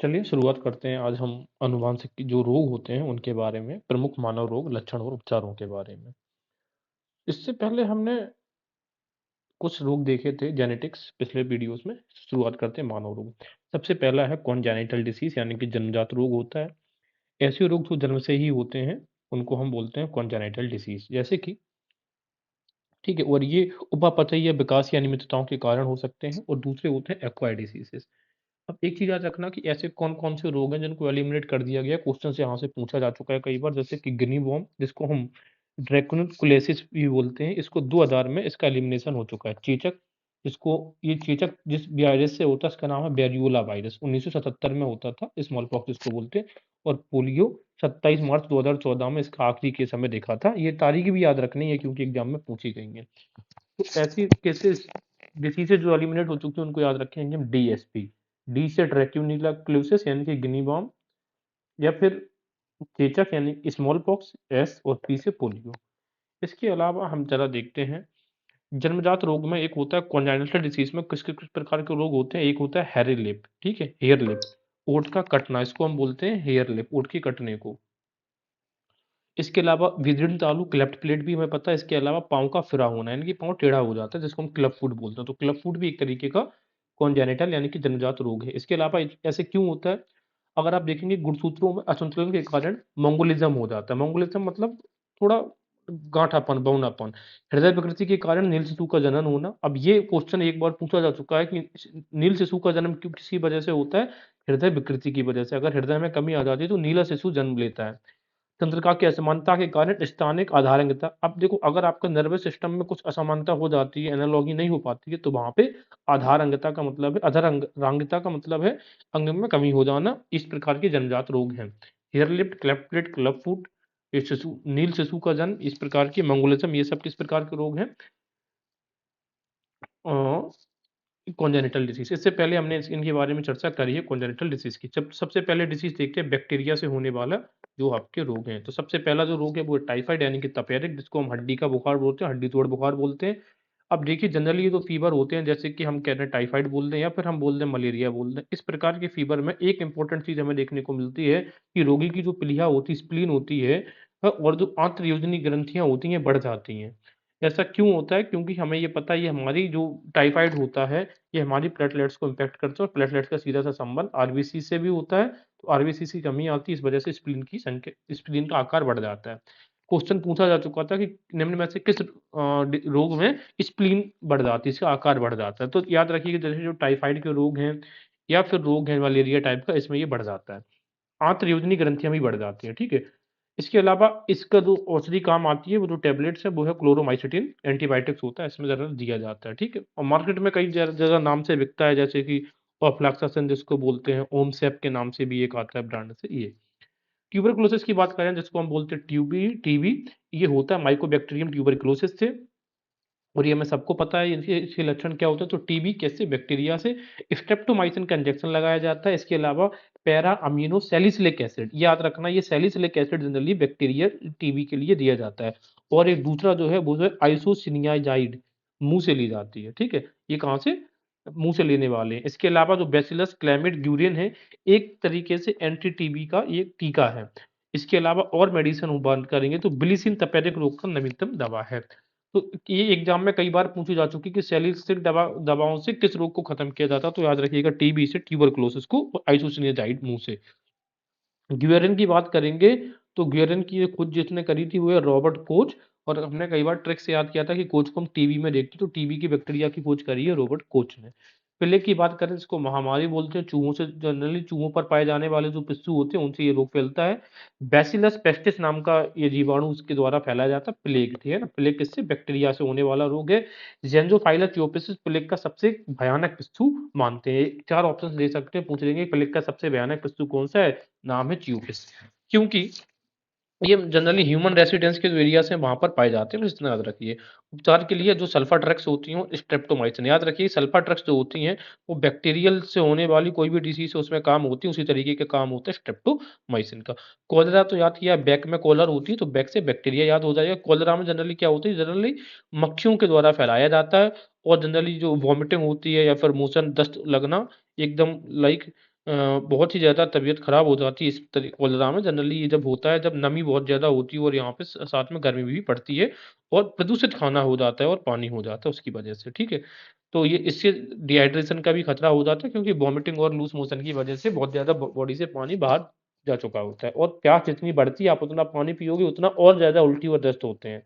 चलिए शुरुआत करते हैं। आज हम अनुवांशिक की जो रोग होते हैं उनके बारे में, प्रमुख मानव रोग, लक्षण और उपचारों के बारे में। इससे पहले हमने कुछ रोग देखे थे जेनेटिक्स पिछले वीडियोस में। शुरुआत करते हैं मानव रोग। सबसे पहला है कॉन्जेनिटल डिसीज यानी कि जन्मजात रोग होता है। ऐसे रोग जो जन्म से ही होते हैं उनको हम बोलते हैं कॉन्जेनिटल डिसीज। जैसे कि ठीक है, और ये उपापचयी या विकास या अनियमितताओं के कारण हो सकते हैं, और दूसरे होते हैं एक्वायर्ड डिसीजेस। अब एक चीज़ याद रखना कि ऐसे कौन-कौन से रोग हैं जिनको एलिमिनेट कर दिया गया है। क्वेश्चन यहाँ से पूछा जा चुका है कई बार, जैसे कि गिनी वॉर्म जिसको हम ड्रैकुलिसिस भी बोलते हैं, इसको 2 आधार में इसका एलिमिनेशन हो चुका है। चेचक, जिसको ये चेचक जिस वायरस से होता है उसका नाम है वेरियोला वायरस, 1977 में होता था, स्मॉल पॉक्स जिसको बोलते हैं। और पोलियो 27 मार्च 2014 में इसका आखिरी केस हमें देखा था। ये तारीख भी याद रखनी है क्योंकि एग्जाम में पूछी गई हैं। तो ऐसी केसेस डिसीजेज जो एलिमिनेट हो चुकी हैं उनको याद रखेंगे हम डीएसपी। डी से ड्रैक्यूनिलाक्लोसिस यानी कि गिनी वॉर्म, या फिर चेचक यानी स्मॉल पॉक्स, एस, और पी से पोलियो। इसके अलावा हम जरा देखते हैं जन्मजात रोग में एक होता है कॉन्जेनिटल डिसीज में किस किस प्रकार के रोग होते हैं। एक होता है हेयर लिप, ठीक है, हेयर लिप, ओठ का कटना, इसको हम बोलते हैं हेयर लिप, ओठ के कटने को। इसके अलावा विजिड तालु क्लेफ्ट प्लेट भी हमें पता है। इसके अलावा पाँव का फिरा होना यानी कि पाँव टेढ़ा हो जाता है, जिसको हम क्लब फुट बोलते हैं। तो क्लब फुट भी एक तरीके का कॉन्जेनिटल यानी कि जन्मजात रोग है। इसके अलावा ऐसे क्यों होता है, अगर आप देखेंगे गुणसूत्रों में असंतुलन के कारण मंगोलिज्म हो जाता है। मंगोलिज्म मतलब थोड़ा गांठापन, बौनापन। हृदय विकृति के कारण नील शिशु का जनन होना। अब ये क्वेश्चन एक बार पूछा जा चुका है कि नील शिशु का जन्म क्यों किसी वजह से होता है, हृदय विकृति की वजह से। अगर हृदय में कमी आ जाती है तो नीला शिशु जन्म लेता है। तंत्रिका की असमानता के कारण स्थानिक आधारंगता। अब देखो, अगर आपका नर्वस सिस्टम में कुछ असमानता हो जाती है, एनालॉगी नहीं हो पाती है, तो वहाँ पे आधारंगता का मतलब है, अधरांगिता का मतलब है अंग में कमी हो जाना। इस प्रकार के जन्मजात रोग हैं। Hare lip, cleft palate, club foot, ये शिशु नील शिशु का जन्म, इस प्रकार के मंगोलिज्म, ये सब किस प्रकार के रोग हैं, कॉन्जेनिटल डिसीज। इससे पहले हमने इनके बारे में चर्चा करी है कॉन्जेनिटल डिसीज की। जब सबसे पहले डिसीज देखते हैं बैक्टीरिया से होने वाला जो आपके रोग हैं। तो सबसे पहला जो रोग है वो टाइफाइड यानी कि तपेदिक, जिसको हम हड्डी का बुखार बोलते हैं, हड्डी तोड़ बुखार बोलते हैं। अब देखिए जनरली ये तो फीवर होते हैं, जैसे कि हम कह रहे हैं टाइफाइड बोल दें या फिर हम बोल दें मलेरिया बोल दें। इस प्रकार के फीवर में एक इंपॉर्टेंट चीज हमें देखने को मिलती है कि रोगी की जो प्लीहा होती है, स्प्लीन होती है, और जो आंत्रयोजनी ग्रंथियां होती हैं बढ़ जाती हैं। ऐसा क्यों होता है, क्योंकि हमें ये पता है ये हमारी जो टाइफाइड होता है ये हमारी प्लेटलेट्स को इम्पैक्ट करता है, और प्लेटलेट्स का सीधा सा संबंध आरबीसी से भी होता है। तो आरबीसी की कमी आती है, इस वजह से स्प्लीन की संख्या, स्प्लीन का आकार बढ़ जाता है। क्वेश्चन पूछा जा चुका था कि निम्न में से किस रोग में स्प्लीन बढ़ जाती है, इसका आकार बढ़ जाता है। तो याद रखिए कि जैसे जो टाइफाइड के रोग हैं या फिर रोग है मलेरिया टाइप का, इसमें ये बढ़ जाता है। आंत्रयोजनी ग्रंथियां भी बढ़ जाती हैं, ठीक है। इसके अलावा इसका जो औषधि काम आती है, वो जो टैबलेट्स है वो है क्लोरोमाइसिटिन, एंटीबायोटिक्स होता है, इसमें ज़रा दिया जाता है, ठीक है। और मार्केट में कई जगह नाम से बिकता है, जैसे कि ऑफ्लैक्सासिन जिसको बोलते हैं, ओमसेप के नाम से भी एक आता है ब्रांड से ये। ट्यूबरकुलोसिस की बात करें जिसको हम बोलते हैं टीबी, ये होता है माइकोबैक्टीरियम ट्यूबरकुलोसिस से। और ये हमें सबको पता है इसके इसके लक्षण क्या होते हैं। तो टीबी कैसे, बैक्टीरिया से स्ट्रेप्टोमाइसिन का इंजेक्शन लगाया जाता है। इसके अलावा पैरा अमीनो सैलिसिलिक एसिड, याद रखना ये salicylic acid generally bacteria TB के लिए दिया जाता है। और एक दूसरा जो है वो जो है आइसोसिनियाजाइड, मुंह से ली जाती है, ठीक है। ये कहाँ से, मुंह से लेने वाले हैं। इसके अलावा जो बैसिलस क्लैमिड ग्यूरिन है, एक तरीके से एंटी टीबी का ये टीका है। इसके अलावा और मेडिसिन बात करेंगे तो ब्लिसिन तपेदिक रोग का नवीनतम दवा है। तो ये एग्जाम में कई बार पूछी जा चुकी कि सैलिसिलिक दवाओं से किस रोग को खत्म किया जाता है। तो याद रखिएगा टीबी से ट्यूबरकुलोसिस को, और आइसोसिनियाजाइड मुंह से। ग्यूरेरिन की बात करेंगे तो ग्यूरेरिन की खुद जिसने करी थी वो है रॉबर्ट कोच। और हमने कई बार ट्रिक से याद किया था कि कोच को हम टीबी में देखते, तो टीबी की बैक्टीरिया की खोज करी है रॉबर्ट कोच ने। प्लेग की बात करें जिसको महामारी बोलते हैं, चूहों से, जनरली चूहों पर पाए जाने वाले जो पिस्सू होते हैं उनसे ये रोग फैलता है। बैसिलस पेस्टिस नाम का ये जीवाणु उसके द्वारा फैलाया जाता है, प्लेग, ठीक है ना। प्लेग किससे, बैक्टीरिया से होने वाला रोग है। जेंजोफाइलस थियोपिसिस प्लेग का सबसे भयानक पिस्सू मानते हैं। 4 ऑप्शन दे सकते हैं, पूछ लेंगे प्लेग का सबसे भयानक पिस्सू कौन सा है, नाम है च्यूपिस। क्योंकि ये जनरली ह्यूमन रेसिडेंस के जो एरियाज हैं वहां पर पाए जाते हैं, इतना याद रखिए। उपचार के लिए जो सल्फा ड्रग्स होती हैं, स्ट्रेप्टोमाइसिन, याद रखिए सल्फा ड्रग्स जो होती हैं वो बैक्टीरियल से होने वाली कोई भी डिसीज है उसमें काम होती है, उसी तरीके के काम होता है स्ट्रेप्टोमाइसिन का। कॉलरा तो याद किया, बैक में कॉलर होती है तो बैक से बैक्टीरिया याद हो जाएगा। कॉलरा में जनरली क्या होती है, जनरली मक्खियों के द्वारा फैलाया जाता है। और जनरली जो वॉमिटिंग होती है या फिर मोशन, दस्त लगना एकदम लाइक बहुत ही ज़्यादा तबीयत ख़राब हो जाती है इस कोलेरा में। जनरली ये जब होता है, जब नमी बहुत ज़्यादा होती है और यहाँ पे साथ में गर्मी भी पड़ती है और प्रदूषित खाना हो जाता है और पानी हो जाता है उसकी वजह से, ठीक है? तो ये इससे डिहाइड्रेशन का भी खतरा हो जाता है, क्योंकि वॉमिटिंग और लूज़ मोशन की वजह से बहुत ज़्यादा बॉडी से पानी बाहर जा चुका होता है, और प्यास जितनी बढ़ती है आप उतना पानी पियोगे उतना और ज़्यादा उल्टी और दस्त होते हैं।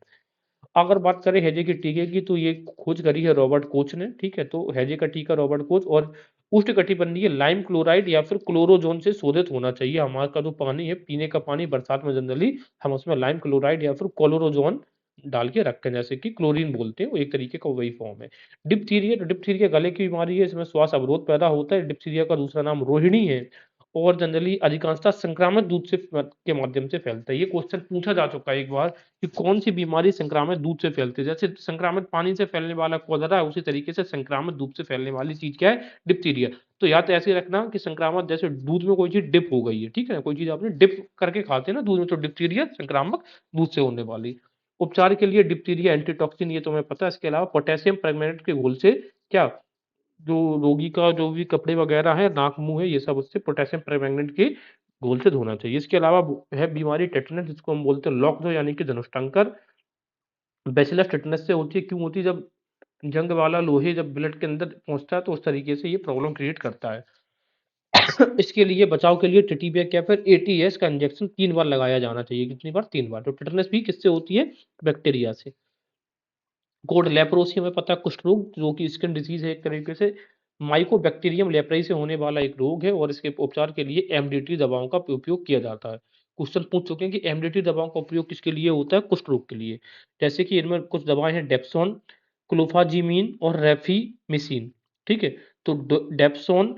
अगर बात करें हैजे के टीके की, तो ये खोज करी है रॉबर्ट कोच ने, ठीक है? तो हैजे का टीका रॉबर्ट कोच, और उष्णकटिबंधीय लाइम क्लोराइड या फिर क्लोरोजोन से शोधित होना चाहिए। हमारे का जो पानी है, पीने का पानी बरसात में जनरली हम उसमें लाइम क्लोराइड या फिर क्लोरोजोन डाल के रखते हैं, जैसे कि क्लोरीन बोलते हैं, वो एक तरीके का वही फॉर्म है। डिप्थीरिया, तो डिप्थीरिया गले की बीमारी है, इसमें श्वास अवरोध पैदा होता है। डिप्थीरिया का दूसरा नाम रोहिणी है और जनरली अधिकांशतः संक्रामक दूध से के माध्यम से फैलता है। ये क्वेश्चन पूछा जा चुका है एक बार कि कौन सी बीमारी संक्रामक दूध से फैलती है। जैसे संक्रामक पानी से फैलने वाला कोलेरा है, उसी तरीके से संक्रामक दूध से फैलने वाली चीज क्या है? डिप्थीरिया। तो या तो ऐसे रखना कि संक्रामक, जैसे दूध में कोई चीज डिप हो गई है, ठीक है, कोई चीज आपने डिप करके खाते हैं ना दूध में, तो डिप्थीरिया संक्रामक दूध से होने वाली। उपचार के लिए डिप्थीरिया एंटीटॉक्सिन, ये तुम्हें पता है। इसके अलावा पोटेशियम परमैंगनेट के घोल से क्या, जो रोगी का जो भी कपड़े वगैरह है, नाक मुंह है, ये सब उससे पोटेशियम परमैंगनेट के घोल से धोना चाहिए। इसके अलावा है बीमारी टेटनस, जिसको हम बोलते हैं लॉक, यानी कि धनुष्टांकर। बैसिलस टेटनस से होती है, क्यों होती है? जब जंग वाला लोहे जब ब्लड के अंदर पहुंचता है तो उस तरीके से ये प्रॉब्लम क्रिएट करता है। इसके लिए बचाव के लिए टिटीबेक या फिर एटीएस का इंजेक्शन 3 बार लगाया जाना चाहिए। कितनी बार? 3 बार। तो टेटनस भी किससे होती है? बैक्टीरिया से। कोड लेप्रोसी, हमें पता है कुष्ठ रोग, जो कि स्किन डिजीज है एक तरीके से। माइकोबैक्टीरियम लेप्राई से होने वाला एक रोग है और इसके उपचार के लिए एमडीटी दवाओं का उपयोग किया जाता है। क्वेश्चन पूछ चुके हैं कि एमडीटी दवाओं का उपयोग किसके लिए होता है? कुष्ठ रोग के लिए। जैसे कि इनमें कुछ दवाएं हैं, डेप्सोन, क्लोफाजिमीन और रेफीमिसिन, ठीक है? तो डेप्सोन,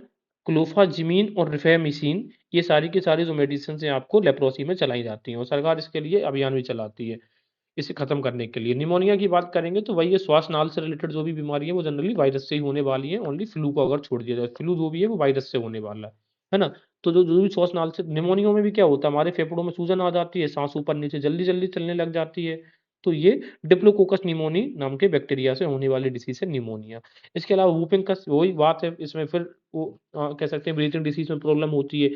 क्लोफाजिमीन और रिफेमिसिन, ये सारी की सारी जो मेडिसिन है आपको लेप्रोसी में चलाई जाती हैं, और सरकार इसके लिए अभियान भी चलाती है इसे खत्म करने के लिए। निमोनिया की बात करेंगे तो वही है, श्वास नाल से रिलेटेड जो भी बीमारी है वो जनरली वायरस से ही होने वाली है। ओनली फ्लू को अगर छोड़ दिया जाए, फ्लू जो भी है वो वायरस से होने वाला है ना? तो जो जो भी श्वास नाल से, निमोनिया में भी क्या होता है, हमारे फेफड़ों में सूजन आ जाती है, सांस ऊपर नीचे जल्दी जल्दी चलने लग जाती है। तो ये डिप्लोकोकस निमोनी नाम के बैक्टीरिया से होने वाली डिसीज है निमोनिया। इसके अलावा वूपिंग का वही बात है, इसमें फिर वो कह सकते हैं ब्रीथिंग डिसीज में प्रॉब्लम होती है।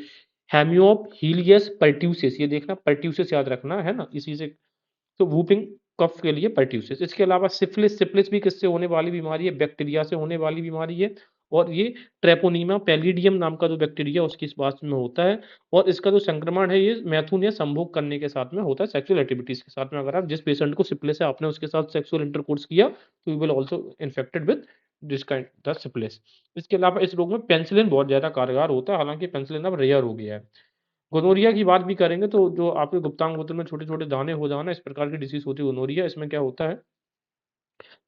हेमियोप हीलियस पर्ट्यूसिस, ये देखना, पर्ट्यूसिस याद रखना है ना, इसी से। तो वूपिंग कफ के लिए पर्ट्यूसिस। इसके अलावा सिफिलिस, सिफिलिस भी किससे होने वाली बीमारी है? बैक्टीरिया से होने वाली बीमारी है, और ये ट्रेपोनीमा पैलिडियम नाम का जो बैक्टीरिया उसकी इस बात में होता है, और इसका जो संक्रमण है ये मैथुन या संभोग करने के साथ में होता है, सेक्सुअल एक्टिविटीज के साथ में। अगर आप जिस पेशेंट को सिफिलिस है आपने उसके साथ सेक्सुअल इंटरकोर्स किया तो you will also infected with this kind the syphilis. इसके अलावा इस रोग में पेनिसिलिन बहुत ज्यादा कारगर होता है, हालांकि पेनिसिलिन अब रेयर हो गया है। गोनोरिया की बात भी करेंगे तो जो आपके गुप्तांग मूत्र में छोटे-छोटे दाने हो जाना, इस प्रकार की डिसीज़ होती है गोनोरिया। इसमें क्या होता है,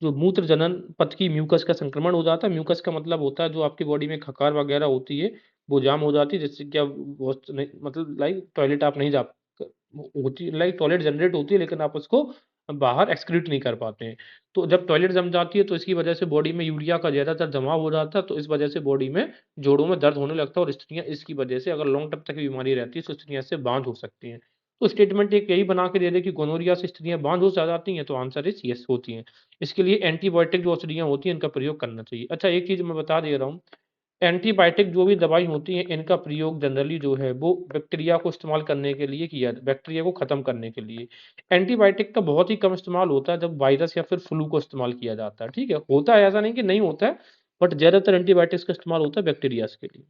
जो मूत्र जनन पथ की म्यूकस का संक्रमण हो जाता है। म्यूकस का मतलब होता है जो आपकी बॉडी में खकार वगैरह होती है, वो जाम हो जाती है, जिससे कि आप बहुत नहीं, मतलब लाइक टॉयलेट आप नहीं जा होती, लाइक टॉयलेट जनरेट होती है लेकिन आप उसको बाहर एक्सक्रीट नहीं कर पाते हैं। तो जब टॉयलेट जम जाती है तो इसकी वजह से बॉडी में यूरिया का ज़्यादातर जमाव हो जाता है, तो इस वजह से बॉडी में जोड़ों में दर्द होने लगता है, और स्त्रियाँ इसकी वजह से अगर लॉन्ग टर्म तक बीमारी रहती है तो स्त्रियाँ इससे बांझ हो सकती हैं। तो स्टेटमेंट एक यही बना के दे दे कि गोनोरिया से स्त्रियाँ बांझ हो जाती हैं, तो आंसर इज यस होती हैं। इसके लिए एंटीबायोटिक जो औषधियाँ होती हैं इनका प्रयोग करना चाहिए। अच्छा, एक चीज़ मैं बता दे रहा हूँ, एंटीबायोटिक जो भी दवाई होती है इनका प्रयोग जनरली जो है वो बैक्टीरिया को इस्तेमाल करने के लिए किया, बैक्टीरिया को खत्म करने के लिए। एंटीबायोटिक का बहुत ही कम इस्तेमाल होता है जब वायरस या फिर फ्लू को इस्तेमाल किया जाता है, ठीक है? होता है, ऐसा नहीं कि नहीं होता है, बट ज़्यादातर एंटीबायोटिक्स का इस्तेमाल होता है बैक्टीरियाज के लिए।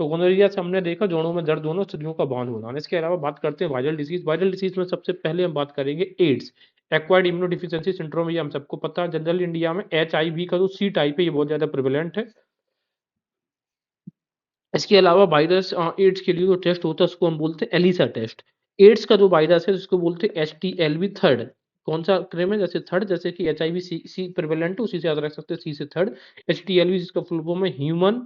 तो गोनोरिया से हमने देखा जोड़ों में दर्द होना, स्त्रियों का बांझ होना। इसके अलावा बात करते हैं वायरल डिसीज। वायरल डिसीज में सबसे पहले हम बात करेंगे एड्स, एक्वायर्ड इम्यूनोडिफिशियेंसी सिंड्रोम। ये हम सबको पता है, जनरली इंडिया में एचआईवी का जो सी टाइप है ये बहुत ज्यादा प्रिवेलेंट है। इसके अलावा वायरस एड्स के लिए जो टेस्ट होता है उसको हम बोलते हैं एलिसा टेस्ट। एड्स का जो वायरस है उसको बोलते हैं HTLV थर्ड। कौन सा क्रम है? जैसे थर्ड, जैसे कि HIV सी प्रिवेलेंट है, उसी से याद रख सकते हैं, सी से थर्ड। HTLV जिसका फुल फॉर्म है ह्यूमन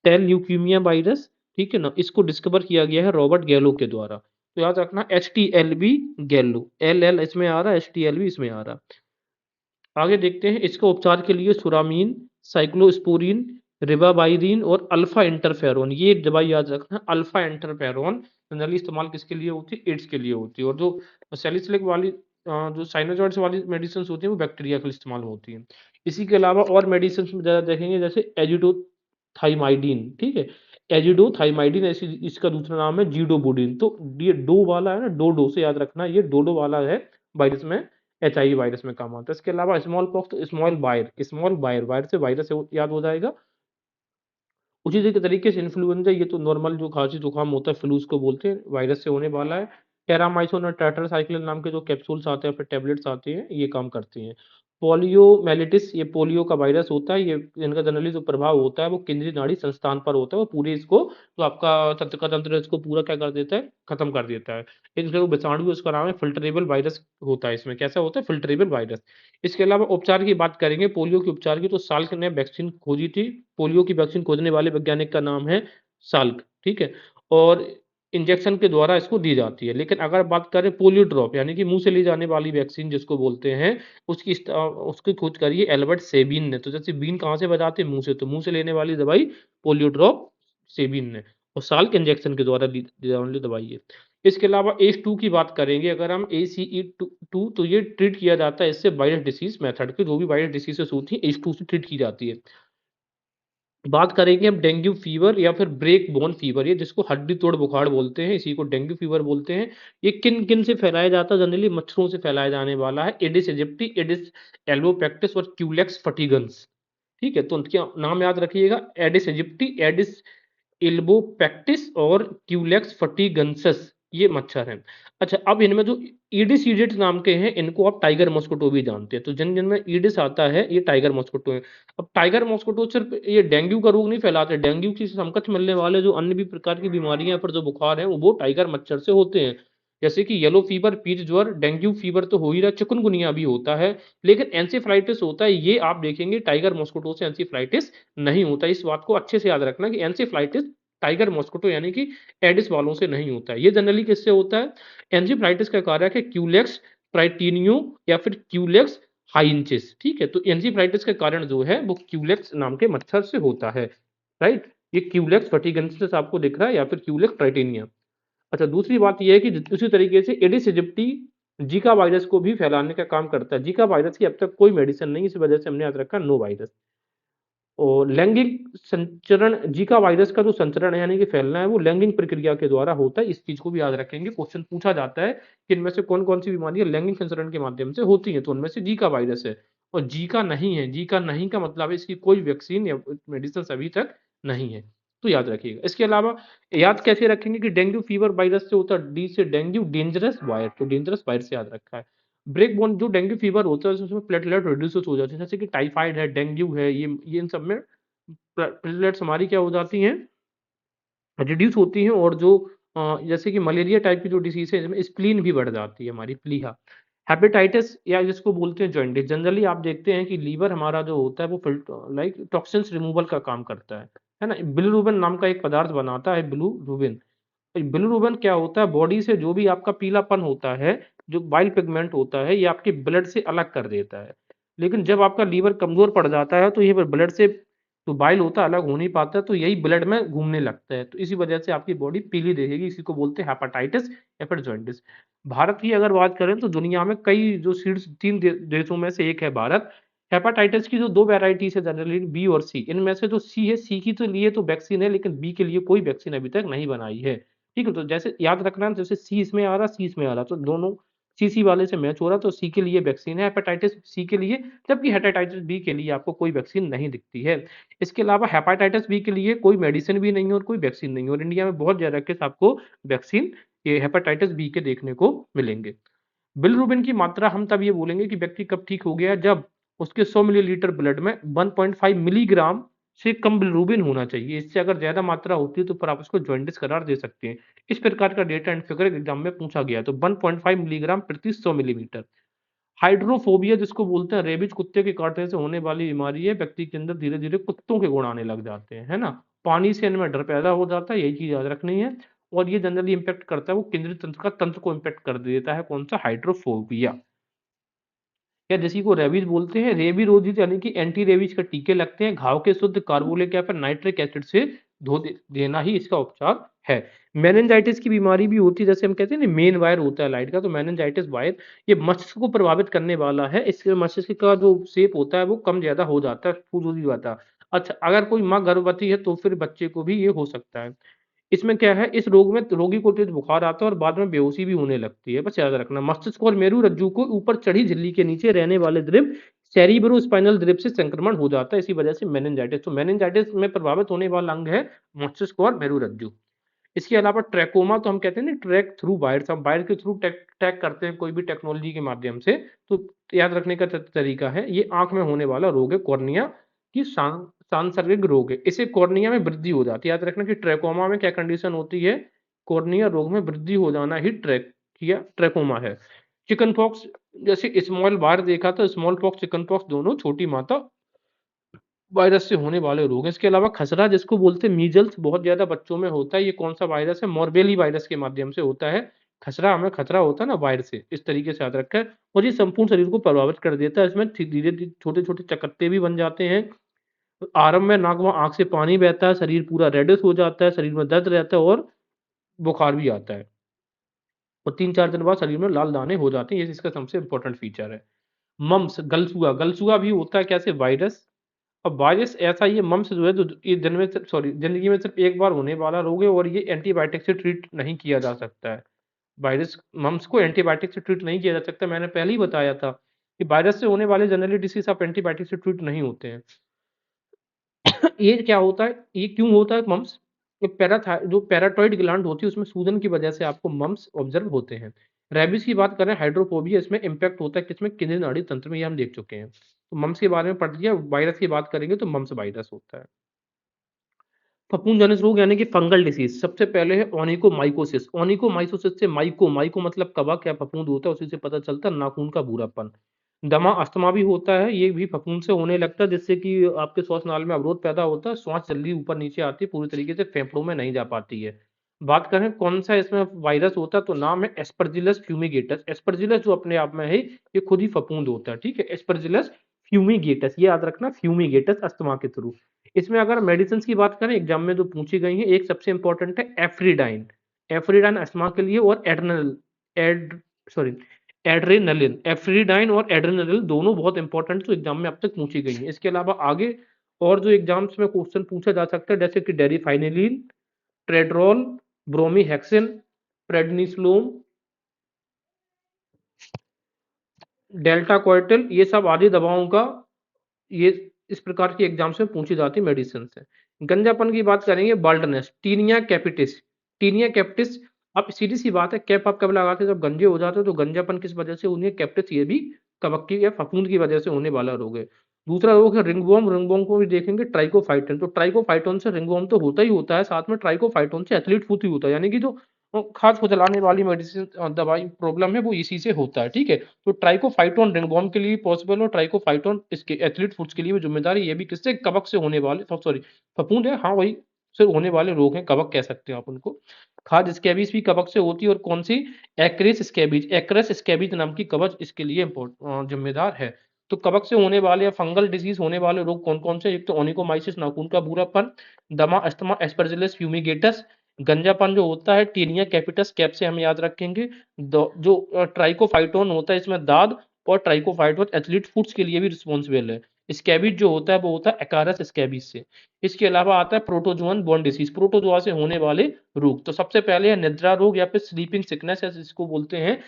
टेल ल्यूकीमिया वायरस, ठीक है ना? इसको डिस्कवर किया गया है रॉबर्ट गैलो के द्वारा। तो याद रखना HTLV गैलो, LL इसमें आ रहा है, HTLV इसमें आ रहा। आगे देखते हैं, इसके उपचार के लिए सुरामीन, साइक्लोस्पोरिन, रिबावाइरिन और अल्फा इंटरफेरोन, ये दवाई याद रखना। अल्फा इंटरफेरोन जनरली इस्तेमाल किसके लिए होती है? एड्स के लिए होती है। और जो सैलिसिलिक वाली जो साइनोजॉइड्स वाली मेडिसिन होती है वो बैक्टीरिया के लिए इस्तेमाल होती है। इसी के अलावा और मेडिसिन में ज़्यादा देखेंगे, जैसे एजिडोथाइमाइडिन, ठीक है? एजिडोथाइमाइडिन ऐसी इसका दूसरा नाम है जीडोबुडिन। तो ये डो वाला है ना, डो से याद रखना, ये डोडो वाला है वायरस में, एचआईवी वायरस में काम आता है। इसके अलावा स्मॉल पॉक्स, तो स्मॉल बायर, वायर से वायरस से याद हो जाएगा। उसी के तरीके से इन्फ्लुएंजा, ये तो नॉर्मल जो खांसी जुकाम होता है, फ्लू उसको बोलते हैं, वायरस से होने वाला है। टेरामाइसिन और टेट्रासाइक्लिन नाम के जो कैप्सूल्स आते हैं, फिर टेबलेट्स आते हैं, ये काम करती हैं। पोलियोमेलिटिस, ये पोलियो का वायरस होता है। ये इनका जनरली जो प्रभाव होता है वो केंद्रीय नाड़ी संस्थान पर होता है, वो पूरे इसको, जो आपका तंत्र का तंत्र है, इसको पूरा क्या कर देता है, खत्म कर देता है। एक जो विषाणु है उसका नाम है फिल्टरेबल वायरस होता है। इसमें कैसा होता है, फिल्टरेबल वायरस। इसके अलावा उपचार की बात करेंगे पोलियो के उपचार की, तो साल्क ने वैक्सीन खोजी थी। पोलियो की वैक्सीन खोजने वाले वैज्ञानिक का नाम है साल्क, ठीक है। और इंजेक्शन के द्वारा इसको दी जाती है। लेकिन अगर बात करें पोलियो ड्रॉप, यानी कि मुंह से ली जाने वाली वैक्सीन जिसको बोलते हैं, उसकी खोज करी है एल्बर्ट सेबिन ने। तो जैसे बीन कहाँ से बजाते हैं, मुंह से, तो मुंह से लेने वाली दवाई पोलियो ड्रॉप सेबिन ने, और साल्क इंजेक्शन के द्वारा दी जाने वाली दवाई है। इसके अलावा एज टू की बात करेंगे अगर हम, ACE2, तो ये ट्रीट किया जाता है इससे वायरस डिसीज मेथड के, जो भी वायरस डिसीजेस होती है एज टू से ट्रीट की जाती है। बात करेंगे हम डेंगू फीवर या फिर ब्रेक बोन फीवर, ये जिसको हड्डी तोड़ बुखार बोलते हैं, इसी को डेंगू फीवर बोलते हैं। ये किन किन से फैलाया जाता है, जनरली मच्छरों से फैलाया जाने वाला है। एडिस एजिप्टी, एडिस एल्बोपेक्टिस और क्यूलेक्स फटीगन्स, ठीक है। तो उनके नाम याद रखिएगा, एडिस एजिप्टी, एडिस इल्बोपेक्टिस और क्यूलेक्स फटीगन्सस, ये मच्छर हैं। अच्छा, अब इनमें जो ईडिस ईडिस नाम के हैं, इनको आप टाइगर मॉस्किटो भी जानते हैं। तो जिन जिनमें ईडिस आता है, ये टाइगर मॉस्किटो है। अब टाइगर मॉस्किटो सिर्फ ये डेंगू का रोग नहीं फैलाते, डेंगू की समकक्ष मिलने वाले जो अन्य भी प्रकार की बीमारियां पर जो बुखार है, वो टाइगर मच्छर से होते हैं। जैसे कि येलो फीवर, पीच ज्वर, डेंगू फीवर तो हो ही रहा, चिकनगुनिया भी होता है। लेकिन एंसेफ्लाइटिस होता है, ये आप देखेंगे टाइगर मॉस्किटो से एंसेफ्लाइटिस नहीं होता। इस बात को अच्छे से याद रखना कि एंसेफ्लाइटिस टाइगर मॉस्किटो यानी कि एडिस वालों से नहीं होता है। ये जनरली किससे होता है, एंसेफ्लाइटिस का कारक है क्यूलेक्स ट्राइटीनियो या फिर क्यूलेक्स हाइंचिस, ठीक है। तो एंसेफ्लाइटिस का कारण जो है वो क्यूलेक्स नाम के मच्छर से होता है, राइट। ये क्यूलेक्स फटीगेंसिस आपको दिख रहा है, या फिर क्यूलेक्स ट्राइटेनिया। अच्छा, दूसरी बात ये है कि उसी तरीके से एडिस इजिप्टी जीका वायरस को भी फैलाने का काम करता है। जीका वायरस की अब तक कोई मेडिसिन नहीं, इस वजह से हमने याद रखा नो वायरस। और लैंगिक संचरण, जीका वायरस का जो संचरण है यानी कि फैलना है, वो लैंगिक प्रक्रिया के द्वारा होता है। इस चीज को भी याद रखेंगे, क्वेश्चन पूछा जाता है कि इनमें से कौन कौन सी बीमारियां लैंगिक संचरण के माध्यम से होती हैं, तो उनमें से जीका वायरस है। और जीका नहीं है, जीका नहीं का मतलब है इसकी कोई वैक्सीन या मेडिसिन अभी तक नहीं है, तो याद रखिएगा। इसके अलावा याद कैसे रखेंगे कि डेंगू फीवर वायरस से होता है, डी से डेंगू डेंजरस वायरस, तो डेंजरस वायरस से याद रखा है। ब्रेक बोन, जो डेंगू फीवर होता है उसमें प्लेटलेट रिड्यूस हो जाते हैं, जैसे कि टाइफाइड है, डेंगू है, ये इन सब में प्लेटलेट्स हमारी क्या हो जाती हैं, रिड्यूस होती हैं। और जो जैसे कि मलेरिया टाइप की जो डिसीज है, इसमें स्प्लीन भी बढ़ जाती है हमारी, प्लीहा। हेपेटाइटिस या जिसको बोलते हैं जॉइंटिस, जनरली आप देखते हैं कि लीवर हमारा जो होता है वो लाइक टॉक्सिन्स रिमूवल का काम करता है ना। बिलिरुबिन नाम का एक पदार्थ बनाता है, बिलिरुबिन। बिलिरुबिन क्या होता है, बॉडी से जो भी आपका पीलापन होता है, जो बाइल पिगमेंट होता है, ये आपके ब्लड से अलग कर देता है। लेकिन जब आपका लीवर कमजोर पड़ जाता है, तो ये ब्लड से जो बाइल होता है अलग हो नहीं पाता, तो यही ब्लड में घूमने लगता है, तो इसी वजह से आपकी बॉडी पीली दिखेगी। इसी को बोलते हैं हेपेटाइटिस या फिर जॉइंटिस। भारत की अगर बात करें तो दुनिया में कई जो शीर्ष तीन देशों में से एक है भारत। हेपेटाइटिस की जो दो वेराइटीज है जनरली, बी और सी, इनमें से जो सी है, सी की तो लिए तो वैक्सीन है, लेकिन बी के लिए कोई वैक्सीन अभी तक नहीं बनाई है, ठीक है। तो जैसे याद रखना, जैसे सी इसमें आ रहा, सी इसमें आ रहा, तो दोनों सी वाले से मैच हो रहा, तो सी के लिए वैक्सीन है हेपेटाइटिस सी के लिए, जबकि हेपेटाइटिस बी के लिए आपको कोई वैक्सीन नहीं दिखती है। इसके अलावा हेपेटाइटिस बी के लिए कोई मेडिसिन भी नहीं है और कोई वैक्सीन नहीं है, और इंडिया में बहुत ज्यादा केस आपको वैक्सीन ये हेपेटाइटिस बी के देखने को मिलेंगे। बिलिरुबिन की मात्रा हम तब ये बोलेंगे कि व्यक्ति कब ठीक हो गया, जब उसके 100 मिलीलीटर ब्लड में 1.5 मिलीग्राम से कम बिलिरुबिन होना चाहिए। इससे अगर ज्यादा मात्रा होती है तो फिर आप उसको जॉइंटिस करार दे सकते हैं। इस प्रकार का डेटा एंड फिगर एग्जाम में पूछा गया है, तो 1.5 मिलीग्राम प्रति 100 मिलीमीटर। हाइड्रोफोबिया जिसको बोलते हैं, रेबीज कुत्ते के काटने से होने वाली बीमारी है। व्यक्ति के अंदर धीरे धीरे कुत्तों के गुण आने लग जाते हैं, है ना। पानी से इनमें डर पैदा हो जाता है, यही चीज याद रखनी है। और ये जनरली इंपेक्ट करता है, वो केंद्रीय तंत्र का तंत्र को इंपेक्ट कर देता है, कौन सा, हाइड्रोफोबिया। या जिसी को रेबीज बोलते हैं, रेबी रोजिस यानी कि एंटी रेबीज के टीके लगते हैं। घाव के शुद्ध कार्बोलिक या फिर नाइट्रिक एसिड से देना ही इसका उपचार है। मेनिंजाइटिस की बीमारी भी होती है, जैसे हम कहते हैं ना मेन वायर होता है लाइट का, तो मेनिंजाइटिस वायर ये मस्तिष्क को प्रभावित करने वाला है। इसके मस्तिष्क का जो शेप होता है वो कम ज्यादा हो जाता है, फूल हो जाता है। अच्छा, अगर कोई माँ गर्भवती है तो फिर बच्चे को भी ये हो सकता है। इसमें क्या है, इस रोग में रोगी को तेज बुखार आता है और बाद में बेहोशी भी होने लगती है, बस याद रखना। मस्तिष्क और मेरू रज्जु को ऊपर चढ़ी झिल्ली के नीचे रहने वाले द्रव सेरिब्रोस्पाइनल द्रव से संक्रमण हो जाता है, इसी वजह से मेनिंजाइटिस। तो मेनिंजाइटिस में प्रभावित होने वाला अंग है मस्तिष्क और मेरू रज्जु। इसके अलावा ट्रैकोमा, तो हम कहते हैं ना ट्रैक थ्रू वायर्स, हम वायर के थ्रू टैग करते हैं कोई भी टेक्नोलॉजी के माध्यम से। तो याद रखने का तरीका है, ये आंख में होने वाला रोग है, कॉर्निया की सांसर्गिक रोग है, इसे कॉर्निया में वृद्धि हो जाती है। याद रखना कि ट्रैकोमा में क्या कंडीशन होती है, कॉर्निया रोग में वृद्धि हो जाना ही ट्रैकोमा है। चिकन पॉक्स, जैसे स्मॉल बार देखा था, स्मॉल पॉक्स चिकन पॉक्स दोनों छोटी माता वायरस से होने वाले रोग हैं। इसके अलावा खसरा, जिसको बोलते हैं मीजल्स, बहुत ज्यादा बच्चों में होता है। ये कौन सा वायरस है, मोरबेली वायरस के माध्यम से होता है। खसरा, हमें खतरा होता है ना वायरस से, इस तरीके से याद रखा है। और ये संपूर्ण शरीर को प्रभावित कर देता है, इसमें धीरे धीरे छोटे छोटे चकत्ते भी बन जाते हैं। आरंभ में नाक व आंख से पानी बहता है, शरीर पूरा रेडिश हो जाता है, शरीर में दर्द रहता है और बुखार भी आता है। और 3-4 दिन बाद शरीर में लाल दाने हो जाते हैं, ये इसका सबसे इंपॉर्टेंट फीचर है। मम्स, गलसुआ, गलसुआ भी होता है कैसे, वायरस। अब वायरस ऐसा, ये मम्स जो है, तो ये दिन में सॉरी जिंदगी में सिर्फ एक बार होने वाला रोग है और ये एंटीबायोटिक से ट्रीट नहीं किया जा सकता है। वायरस मम्स को एंटीबायोटिक से ट्रीट नहीं किया जा सकता, मैंने पहले ही बताया था कि वायरस से होने वाले जनरली डिसीज आप एंटीबायोटिक से ट्रीट नहीं होते हैं। ये क्या होता है, ये क्यों होता है मम्स, ये जो पैराटॉइड ग्लैंड होती है उसमें सूजन की वजह से आपको मम्स ऑब्जर्व होते हैं। रेबीज की बात करें, हाइड्रोफोबिया, इसमें इम्पैक्ट होता है किसमें, केंद्रीय नाड़ी तंत्र में, ये हम देख चुके हैं। तो मम्स के बारे में पढ़ लिया। वायरस की बात करेंगे तो मम्स वायरस होता है। फफूंद जनित रोग यानी कि फंगल डिसीज, सबसे पहले है ओनिकोमाइकोसिस। ओनिकोमाइकोसिस से माइको, माइको मतलब कवक या फफूंद होता है, उसी से पता चलता है नाखून का भूरापन। दमा, अस्थमा भी होता है, ये भी फफूंद से होने लगता है, जिससे कि आपके श्वास नाल में अवरोध पैदा होता है, श्वास जल्दी ऊपर नीचे आती है, पूरी तरीके से फेफड़ों में नहीं जा पाती है। बात करें कौन सा इसमें वायरस होता है, तो नाम है एस्परजिलस फ्यूमिगेटस। एस्परजिलस जो अपने आप में है, ये खुद ही फफूंद होता है, ठीक है। एस्परजिलस फ्यूमिगेटस, ये याद रखना, फ्यूमिगेटस अस्थमा के थ्रू। इसमें अगर मेडिसिन की बात करें, एग्जाम में जो पूछी गई है, एक सबसे इंपॉर्टेंट है एफ्रीडाइन। एफ्रीडाइन अस्थमा के लिए, और एड्रेनल एड सॉरी एड्रेनलिन, एफ्रीडाइन और एड्रेनलिन दोनों बहुत इंपॉर्टेंट जो एग्जाम में अब तक पूछी गई है। इसके अलावा आगे और जो एग्जाम्स में क्वेश्चन पूछा जा सकता है, जैसे कि डेरिफाइनिलीन, ट्रेड्रोल, ब्रोमीहेक्सिन, प्रेडनिसलोम, डेल्टा कोर्टिल, ये सब आदि दवाओं का, ये इस प्रकार की एग्जाम्स में पूछी जाती मेडिसिन से। गंजापन की बात करेंगे, baldness, tinea capitis. Tinea capitis, अब सीधी सी बात है, कैप आप कब लगाते हैं, जब गंजे हो जाते हो। तो गंजापन किस वजह से होनी है, कैपिटिस, ये भी कवक की या फफूंद की वजह से होने वाला रोग है। दूसरा रोग है रिंगवॉर्म। रिंगवॉर्म को भी देखेंगे, ट्राइकोफाइटन। तो ट्राइकोफाइटन से रिंगवॉर्म तो होता ही होता है, साथ में ट्राइकोफाइटन से एथलीट फूट ही होता है, यानी कि जो खाद को जलाने वाली मेडिसिन दवाई प्रॉब्लम है, वो इसी से होता है, ठीक है। तो ट्राइकोफाइटोन रिंगवॉर्म के लिए पॉसिबल, और ट्राइकोफाइटोन इसके एथलीट फूड्स के लिए भी जिम्मेदार है। ये भी किससे, कवक से होने वाले, सॉरी फफूंद है, हाँ वही से होने वाले रोग हैं, कवक कह सकते हैं आप उनको। खाद स्कैबीज भी कवक से होती है, और कौन सी, एक्रेस स्कैबीज। एक्रेस स्कैबीज नाम की कवच इसके लिए जिम्मेदार है। तो कवक से होने वाले या फंगल डिजीज होने वाले रोग कौन कौन से, एक तो ओनिकोमाइसिस नाखून का भूरापन, दमा, अस्थमा, एस्परजिलस फ्यूमिगेटस, गंजापन जो होता है टीनिया कैपिटस, कैप से हम याद रखेंगे। जो ट्राइकोफाइटोन होता है, इसमें दाद, और ट्राइकोफाइटोन एथलीट फूड्स के लिए भी रिस्पॉन्सिबल है। स्कैबिड जो होता है वो होता है एकारस स्कैबिस से। इसके अलावा आता है प्रोटोजोअन बॉर्न डिसीज, प्रोटोजोआ से होने वाले रोग। तो सबसे पहले है निद्रा रोग या फिर स्लीपिंग सिकनेस, जिसको बोलते हैं,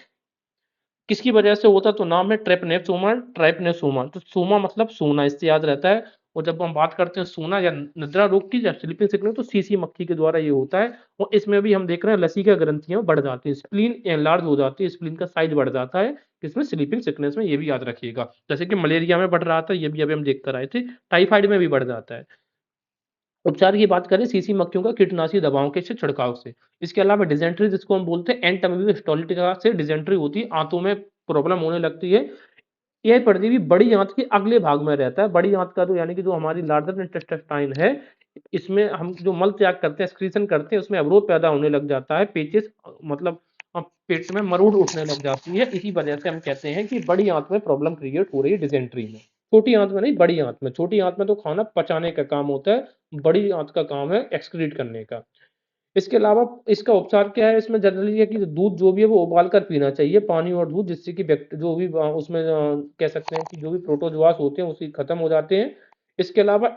किसकी वजह से होता है, तो नाम है ट्रेपनेसोमा। ट्राइपनेसोमा, तो सोमा मतलब सोना, इससे याद रहता है। और जब हम बात करते हैं सोना या निद्रा रोग की या स्लीपिंग सिकनेस, तो सीसी मक्खी के द्वारा ये होता है। और इसमें भी हम देख रहे हैं लसीका ग्रंथियां बढ़ जाती है, स्प्लीन एनलार्ज हो जाती है, स्प्लीन का साइज बढ़ जाता है। इसमें स्लीपिंग सिकनेस में, ये भी याद रखिएगा। जैसे कि मलेरिया में बढ़ रहा था, ये भी अभी हम देख कर आए थे, टाइफाइड में भी बढ़ जाता है। उपचार की बात करें, सीसी मक्खियों का कीटनाशी दवाओं के से छिड़काव से। इसके अलावा डिजेंट्री, जिसको हम बोलते हैं एंटमीबी हिस्टोलिटिका से डिजेंट्री होती है, आंतों में प्रॉब्लम होने लगती है। यह परजीवी बड़ी आंत के अगले भाग में रहता है। बड़ी आंत का तो यानी कि जो हमारी लार्जर इंटेस्टाइन है, इसमें हम जो मल त्याग करते हैं, एक्सक्रीशन करते हैं, उसमें अवरोध पैदा होने लग जाता है, पेचिस मतलब पेट में मरोड़ उठने लग जाती है। इसी वजह से हम कहते हैं कि बड़ी आंत में प्रॉब्लम क्रिएट हो रही है डिजेंट्री में। छोटी आंत में नहीं, बड़ी आंत में। छोटी आंत में तो खाना पचाने का काम होता है, बड़ी आंत का काम है एक्सक्रीट करने का। इसके अलावा इसका उपचार क्या है, इसमें जनरली है कि दूध जो भी है वो उबाल कर पीना चाहिए, पानी और दूध, जिससे कि जो भी उसमें कह सकते हैं कि जो भी प्रोटोजोआस होते हैं उसकी खत्म हो जाते हैं। इसके अलावा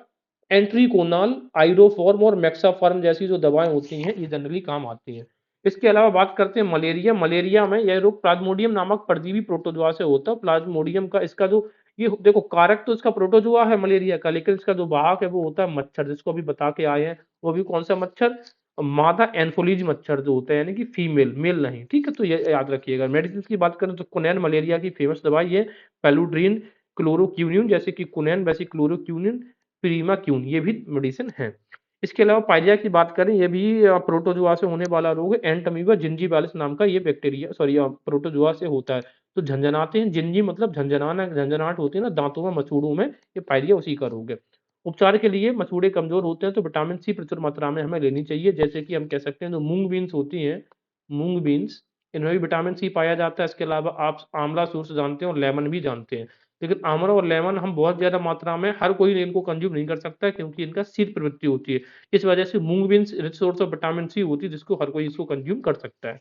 एंट्रीकोनल, आइरोफॉर्म और मैक्साफॉर्म जैसी जो दवाएं होती हैं ये जनरली काम आती हैं। इसके अलावा बात करते हैं मलेरिया। मलेरिया में यह रोग प्लाज्मोडियम नामक परजीवी प्रोटोजोआ से होता है। प्लाज्मोडियम का इसका जो ये देखो कारक तो इसका प्रोटोजोआ है मलेरिया का, लेकिन इसका जो वाहक है वो होता है मच्छर, जिसको अभी बता के आए हैं। वो भी कौन सा मच्छर? मादा एनफोलिज मच्छर जो होता है, यानी कि फीमेल, मेल नहीं। ठीक है, तो ये याद रखिएगा। मेडिसिन की बात करें तो कुनैन मलेरिया की फेमस दवाई है। पेलुड्रीन, क्लोरोक्यूनिन, जैसे कि कुनैन वैसे क्लोरोक्यूनिन, प्रीमाक्यून, ये भी मेडिसिन है। इसके अलावा पाइरिया की बात करें, ये भी प्रोटोजोआ से होने वाला रोग है। एंटमीबा जिंजीवालिस नाम का ये बैक्टीरिया प्रोटोजोआ से होता है। तो झंझनाते हैं, जिंजी मतलब झंझनाना, झंझनाहट होती है ना दांतों में, मसूड़ों में, ये पाइरिया उसी का रोग है। उपचार के लिए मसूड़े कमजोर होते हैं तो विटामिन सी प्रचुर मात्रा में हमें लेनी चाहिए। जैसे कि हम कह सकते हैं जो मूंग बीन्स होती हैं, मूंग बीन्स, इनमें भी विटामिन सी पाया जाता है। इसके अलावा आप आंवला सोर्स जानते हैं और लेमन भी जानते हैं, लेकिन आंवला और लेमन हम बहुत ज्यादा मात्रा में, हर कोई इनको कंज्यूम नहीं कर सकता है क्योंकि इनका शीत प्रवृत्ति होती है। इस वजह से मूंग beans rich source of vitamin C होती है, जिसको हर कोई इसको कंज्यूम कर सकता है।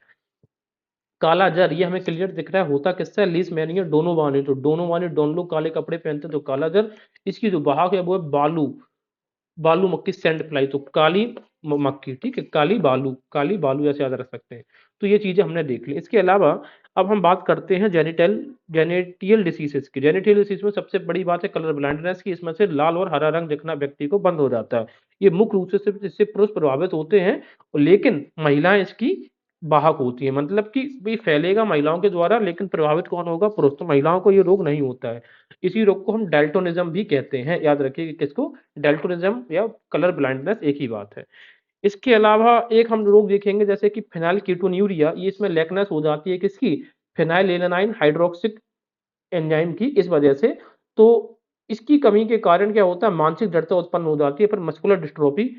काला जर, ये हमें क्लियर दिख रहा है, होता किससे? Leishmania donovani. तो डोनोवानी, डोन लोग काले कपड़े पहनते हैं तो काला जर। इसकी जो वाहक है वो है बालू, बालू मक्खी, सैंड फ्लाई। तो काली मक्खी, ठीक है, काली बालू ऐसे याद रख सकते हैं। तो ये चीजें हमने देख ली। इसके अलावा अब हम बात करते हैं जेनेटियल डिसीजेस की। जेनेटियल डिसीज में सबसे बड़ी बात है कलर ब्लाइंडनेस की। इसमें से लाल और हरा रंग दिखना व्यक्ति को बंद हो जाता है। ये मुख्य रूप से सिर्फ इससे पुरुष प्रभावित होते हैं, लेकिन महिलाएं इसकी वाहक होती है। मतलब कि भी फैलेगा महिलाओं के द्वारा, लेकिन प्रभावित कौन होगा? पुरुष। तो महिलाओं को ये रोग नहीं होता है। इसी रोग को हम डेल्टोनिज्म भी कहते हैं, याद रखिए किसको? डेल्टोनिज्म या कलर ब्लाइंडनेस, एक ही बात है। इसके अलावा एक हम रोग देखेंगे जैसे कि फेनाइलकीटोन्यूरिया, ये इसमें लेकनेस हो जाती है किसकी? फेनाइलेनाइन हाइड्रोक्सिक एंजाइम की, इस वजह से। तो इसकी कमी के कारण क्या होता है? मानसिक जड़ता उत्पन्न हो जाती है। फिर मस्कुलर डिस्ट्रोफी,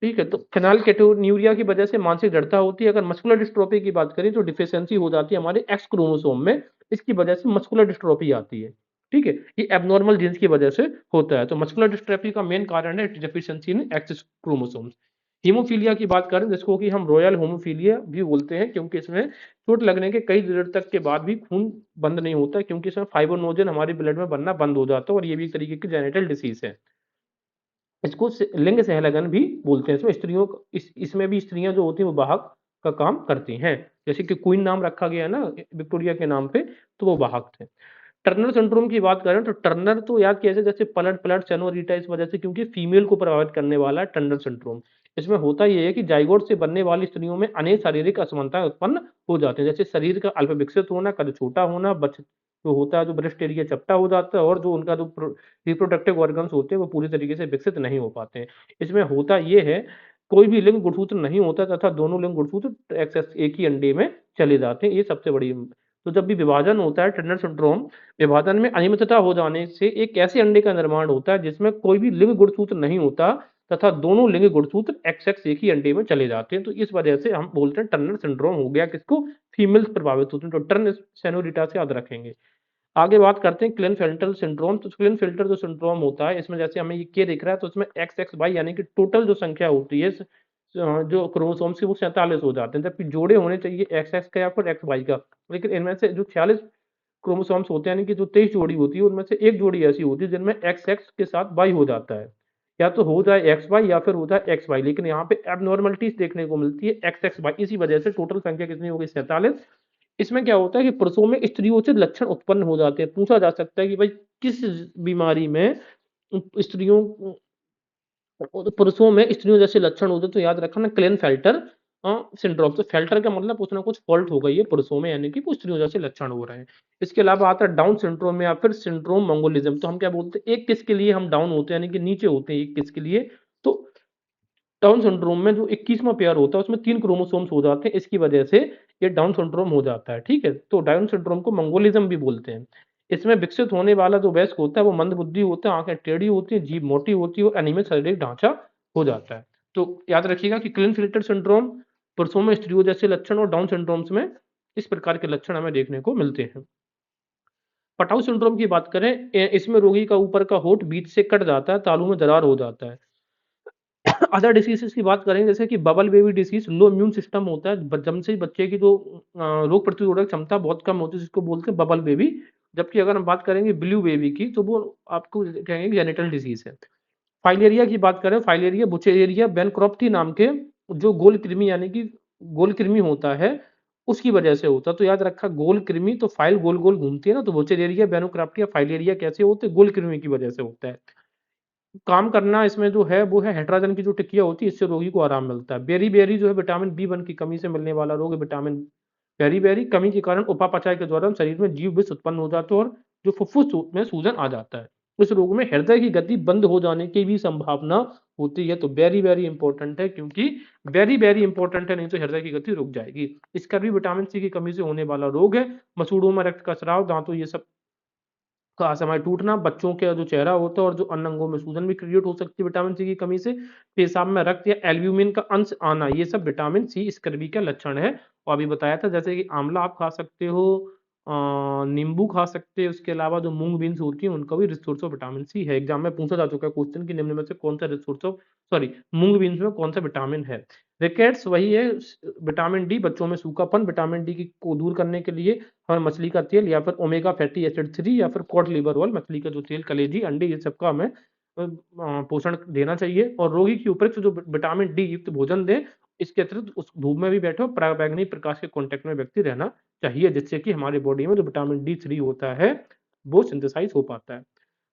ठीक है, तो फेनाइलकेटोन्यूरिया की वजह से मानसिक जड़ता होती है। अगर मस्कुलर डिस्ट्रोफी की बात करें तो डिफिशियंसी हो जाती है हमारे एक्स क्रोमोसोम में, इसकी वजह से मस्कुलर डिस्ट्रोफी आती है। ठीक है, ये एबनॉर्मल जीन्स की वजह से होता है। तो मस्कुलर डिस्ट्रोफी का मेन कारण है deficiency in x chromosomes. Haemophilia की बात करें, जिसको कि हम रॉयल होमोफीलिया भी बोलते हैं, क्योंकि इसमें चोट लगने के कई देर तक के बाद भी खून बंद नहीं होता, क्योंकि इसमें फाइब्रोनोजन हमारे ब्लड में बनना बंद हो जाता है, और ये भी एक तरीके की जेनेटल डिसीज है। इसको लिंग सहलगन भी बोलते हैं। इसमें स्त्रियों इसमें भी स्त्रियां जो होती हैं वो वाहक का काम करती हैं। जैसे कि क्वीन नाम रखा गया है ना विक्टोरिया के नाम पे, तो वो वाहक थे। टर्नर सिंड्रोम की बात करें तो टर्नर तो याद किया जैसे पलट पलट सेनोरिटा, इस वजह से क्योंकि फीमेल को प्रभावित करने वाला है टर्नर सिंड्रोम। इसमें होता यह है कि जाइगोट से बनने वाली स्त्रियों में अनेक शारीरिक असमानताएं उत्पन्न हो जाती हैं, जैसे शरीर का अल्प विकसित होना, कद छोटा होना, बच जो होता है जो ब्रेस्ट एरिया चपटा हो जाता है, और जो उनका जो रिप्रोडक्टिव ऑर्गन्स होते हैं वो पूरी तरीके से विकसित नहीं हो पाते हैं। इसमें होता ये है, कोई भी लिंग गुणसूत्र नहीं होता तथा दोनों लिंग गुणसूत्र एक ही अंडे में चले जाते हैं। ये सबसे बड़ी। तो जब भी विभाजन होता है टर्नर सिंड्रोम, विभाजन में अनियमितता हो जाने से एक ऐसे अंडे का निर्माण होता है जिसमें कोई भी लिंग गुणसूत्र नहीं होता तथा दोनों लिंग गुणसूत्र XX एक ही अंडे में चले जाते हैं। तो इस वजह से हम बोलते हैं टर्नर सिंड्रोम हो गया। किसको? फीमेल्स प्रभावित होते हैं। तो टर्न सेनोरिटा से याद रखेंगे। आगे बात करते हैं क्लिनफेल्टर सिंड्रोम। तो क्लिनफेल्टर जो सिंड्रोम होता है, इसमें जैसे हमें ये क्या दिख रहा है, तो इसमें XXY यानी कि टोटल जो संख्या होती है जो क्रोमोसोम्स की, वो 47 हो जाते हैं, जबकि जोड़े होने चाहिए XX का या फिर XY का। लेकिन इनमें से जो 46 क्रोमोसोम्स होते हैं, यानी कि जो 23 जोड़ी होती है, उनमें से एक जोड़ी ऐसी होती है जिनमें XX के साथ Y हो जाता है। या तो हो जाए XY या फिर हो जाए XY, लेकिन यहाँ पे एबनॉर्मलिटीज देखने को मिलती है XXY। इसी वजह से टोटल संख्या कितनी हो गई? 47। इसमें क्या होता है कि पुरुषों में स्त्रियोचित लक्षण उत्पन्न हो जाते हैं। पूछा जा सकता है कि भाई किस बीमारी में स्त्रियों पुरुषों में स्त्रियों जैसे लक्षण होते हैं? तो याद रखना क्लेनफेल्टर सिंड्रोम। तो फेल्टर का मतलब कुछ ना कुछ फॉल्ट हो गई है पुरुषों में, यानी कि वो स्त्रियों जैसे लक्षण हो रहे हैं। इसके अलावा आता है डाउन सिंड्रोम या फिर सिंड्रोम मंगोलिज्म। तो हम क्या बोलते हैं, एक किसके लिए हम डाउन होते हैं, यानी कि नीचे होते हैं, एक किसके लिए? तो डाउन सिंड्रोम में जो 21वां पेयर होता है उसमें 3 क्रोमोसोम्स हो जाते हैं, इसकी वजह से ये डाउन सिंड्रोम हो जाता है। ठीक है, तो डाउन सिंड्रोम को मंगोलिज्म भी बोलते हैं। इसमें विकसित होने वाला जो वयस्क होता है वो मंदबुद्धि होता है, आंखें टेढ़ी होती है, जीभ मोटी होती है और अनियमित शारीरिक ढांचा हो जाता है। तो याद रखिएगा कि क्लिनफिल्टर सिंड्रोम पुरुषों में स्त्रियों जैसे लक्षण, और डाउन सिंड्रोम्स में इस प्रकार के लक्षण हमें देखने को मिलते हैं। पटाउ सिंड्रोम की बात करें, इसमें रोगी का ऊपर का होंठ बीच से कट जाता है, तालू में दरार हो जाता है। अदर डिसीजेस की बात करें जैसे कि बबल बेबी डिसीज, लो इम्यून सिस्टम होता है, जन्म से ही बच्चे की जो रोग प्रतिरोधक क्षमता बहुत कम होती है, जिसको बोलते हैं बबल बेबी। जबकि अगर हम बात करेंगे ब्लू बेबी की, तो वो आपको कहेंगे जेनिटल डिसीज है। फाइलेरिया की बात करें, फाइलेरिया बुचेरिया बैनक्रॉफ्टी नाम के जो गोल कृमि यानी कि गोल कृमि होता है, उसकी वजह से होता है। तो याद रखा, गोल कृमि तो फाइल गोल गोल घूमती है ना, तो बुचेरिया बैनक्रॉफ्टी या फाइलेरिया कैसे होते हैं? गोल कृमि की वजह से होता है। काम करना इसमें जो है वो है हेट्राजन की जो टिकिया होती है, इससे रोगी को आराम मिलता है। बेरी बेरी जो है विटामिन बी 1 की कमी से मिलने वाला रोग है। विटामिन बेरी बेरी कमी के कारण उपापचय के दौरान शरीर में जीव विष उत्पन्न हो जाते हैं और जो फुफ्फुस में सूजन आ जाता है। इस रोग में हृदय की गति बंद हो जाने की भी संभावना होती है। तो वेरी वेरी इंपॉर्टेंट है, क्योंकि वेरी वेरी इंपॉर्टेंट है, नहीं तो हृदय की गति रुक जाएगी। इसका भी विटामिन सी की कमी से होने वाला रोग है। मसूड़ों में रक्त का स्राव, दांतों, ये सब का असमय टूटना, बच्चों का जो चेहरा होता है और जो अन्य अंगों में सूजन भी क्रिएट हो सकती है विटामिन सी की कमी से। पेशाब में रक्त या एल्ब्यूमिन का अंश आना, ये सब विटामिन सी स्कर्वी का लक्षण है। और अभी बताया था जैसे कि आंवला आप खा सकते हो, नींबू खा सकते हो, उसके अलावा जो मूंग बीन्स होती है उनका भी रिसोर्स ऑफ विटामिन सी है। एग्जाम में पूछा जा चुका है क्वेश्चन कि निम्न में से कौन सा resource of, sorry, moong beans में कौन सा विटामिन है? रिकेट्स वही है, विटामिन डी, बच्चों में सूखापन, विटामिन डी की को दूर करने के लिए हमें मछली का तेल या फिर ओमेगा फैटी एसिड 3 या फिर कॉड लिवर ऑयल, मछली का जो तेल, कलेजी, अंडे, ये सब का हमें पोषण देना चाहिए। और रोगी की उपयुक्त जो विटामिन डी युक्त भोजन दें। इसके अतिरिक्त उस धूप में भी बैठे हो, पराबैंगनी प्रकाश के कांटेक्ट में व्यक्ति रहना चाहिए, जिससे कि हमारी बॉडी में जो विटामिन डी3 होता है वो सिंथेसाइज हो पाता है।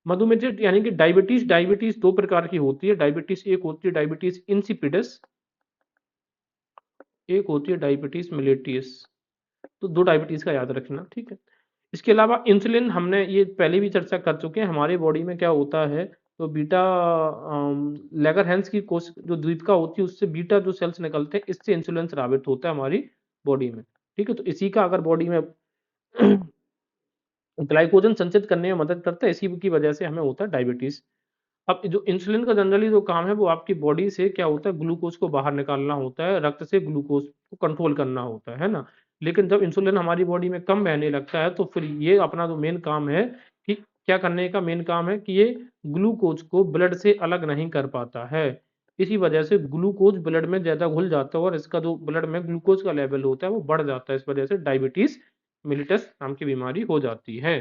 मधुमेह यानी कि डायबिटीज, डायबिटीज दो प्रकार की होती है। डायबिटीज एक होती है डायबिटीज इंसिपिडस, एक होती है डायबिटीज मिलेटियस। तो दो डायबिटीज का याद रखना, ठीक है। इसके अलावा इंसुलिन हमने ये पहले भी चर्चा कर चुके हैं। हमारे बॉडी में क्या होता है, तो बीटा लैगरहैंस की कोश जो द्वीपिका होती है उससे बीटा जो सेल्स निकलते हैं, इससे इंसुलिन स्रावित होता है हमारी बॉडी में, ठीक है। तो इसी का अगर बॉडी में ग्लाइकोजन संचित करने में मदद करता है, इसी की वजह से हमें होता है डायबिटीज। अब जो इंसुलिन का जनरली जो काम है वो आपकी बॉडी से क्या होता है, ग्लूकोज को बाहर निकालना होता है, रक्त से ग्लूकोज को कंट्रोल करना होता है ना। लेकिन जब इंसुलिन हमारी बॉडी में कम बहने लगता है तो फिर ये अपना जो मेन काम है कि क्या करने का मेन काम है कि ये ग्लूकोज को ब्लड से अलग नहीं कर पाता है। इसी वजह से ग्लूकोज ब्लड में ज्यादा घुल जाता है और इसका जो ब्लड में ग्लूकोज का लेवल होता है वो बढ़ जाता है। इस वजह से डायबिटीज मिलिटस नाम की बीमारी हो जाती है।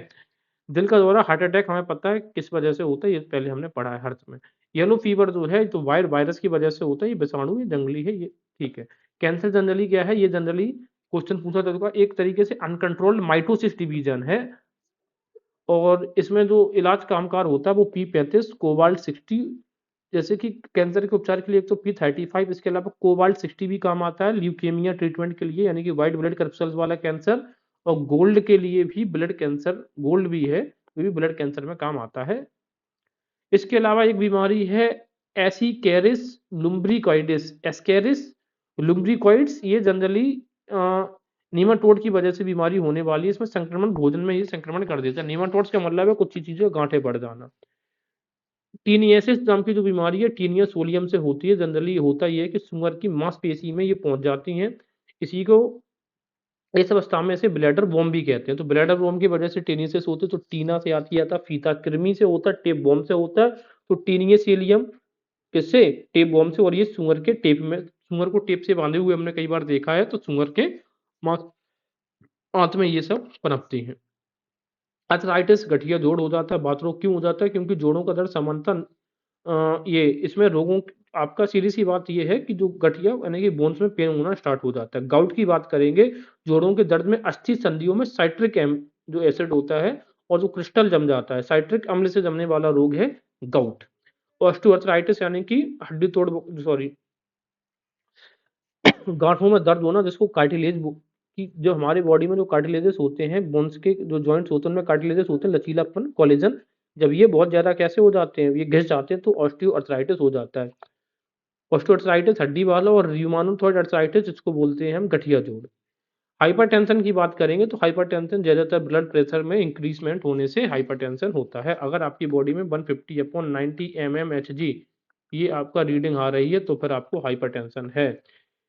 दिल का दौरा, हार्ट अटैक हमें पता है किस वजह से होता है, ये पहले हमने पढ़ा है हर्ष में। येलो फीवर जो है तो वायरस की वजह से होता है, ये विषाणु, ये जंगली है, ये ठीक है। कैंसर जनरली क्या है, ये जनरली क्वेश्चन पूछा जा चुका है, एक तरीके से अनकंट्रोल्ड माइटोसिस डिवीजन है। और इसमें जो इलाज कामकार होता है वो P35 कोबाल्ट 60, जैसे कि कैंसर के उपचार के लिए एक तो P35, इसके अलावा कोबाल्ट 60 भी काम आता है ल्यूकेमिया ट्रीटमेंट के लिए, यानी कि व्हाइट ब्लड करप्सल्स वाला कैंसर। और गोल्ड के लिए भी ब्लड कैंसर, गोल्ड भी है, वो भी ब्लड कैंसर में काम आता है। इसके अलावा एक बीमारी है एसिकेरिस लुम्ब्रिकॉइडिस, एस्केरिस लुम्ब्रिकॉइड्स, ये जनरली नीमाटोड की वजह से बीमारी होने वाली है। इसमें संक्रमण भोजन में ही संक्रमण कर देता है। नीमाटोड्स का मतलब है कुछ चीजों गांठें बढ़ जाना। टीनियसिस नाम की जो बीमारी है, टीनिया सोलियम से होती है। जनरली होता ये है कि सुअर की मांसपेशी में ये पहुंच जाती हैं। इसी को इस अवस्था में इसे ब्लैडर वॉर्म भी कहते हैं। तो ब्लैडर वॉर्म की वजह से टीनियसिस होते हैं। तो टीना से आती आता, फीता कृमि से होता है, टेप वॉर्म से होता है। तो टीनियसीलियम किससे, टेप वॉर्म से। और ये सुअर के टेप में, सुअर को टेप से बांधे हुए हमने कई बार देखा है, तो सुअर के मांस आंत में ये सब पनपती हैं। अर्थराइटिस, गठिया जोड़ हो जाता है। बात रोग क्यों हो जाता है, क्योंकि जोड़ों का दर्द समानता ये इसमें रोगों आपका सीधी सी बात ये है कि जो गठिया यानी कि बोन्स में पेन होना स्टार्ट हो जाता है। गाउट की बात करेंगे, जोड़ों के दर्द में अस्थि संधियों में साइट्रिक एम जो एसिड होता है और जो क्रिस्टल जम जाता है, साइट्रिक अम्ल से जमने वाला रोग है गाउट। ऑस्टियोआर्थराइटिस यानी कि हड्डी तोड़, सॉरी, गांठों में दर्द होना, जिसको कार्टिलेज की, जो हमारे बॉडी में जो कार्टिलेजेस होते हैं, बोन्स के जो जॉइंट्स होते हैं उनमें कार्टिलेजेस होते हैं, लचीलापन, कोलेजन, जब ये बहुत ज्यादा कैसे हो जाते हैं, ये घिस जाते हैं, तो ऑस्टियोआर्थराइटिस हो जाता है। ऑस्टियोआर्थराइटिस हड्डी वाला, और र्यूमाटॉइड आर्थराइटिस जिसको बोलते हैं हम गठिया जोड़। हाइपरटेंशन की बात करेंगे तो हाइपरटेंशन ज्यादातर ब्लड प्रेशर में इंक्रीजमेंट होने से हाइपरटेंशन होता है। अगर आपकी बॉडी में 150/90 mmHg ये आपका रीडिंग आ रही है तो फिर आपको हाइपरटेंशन है।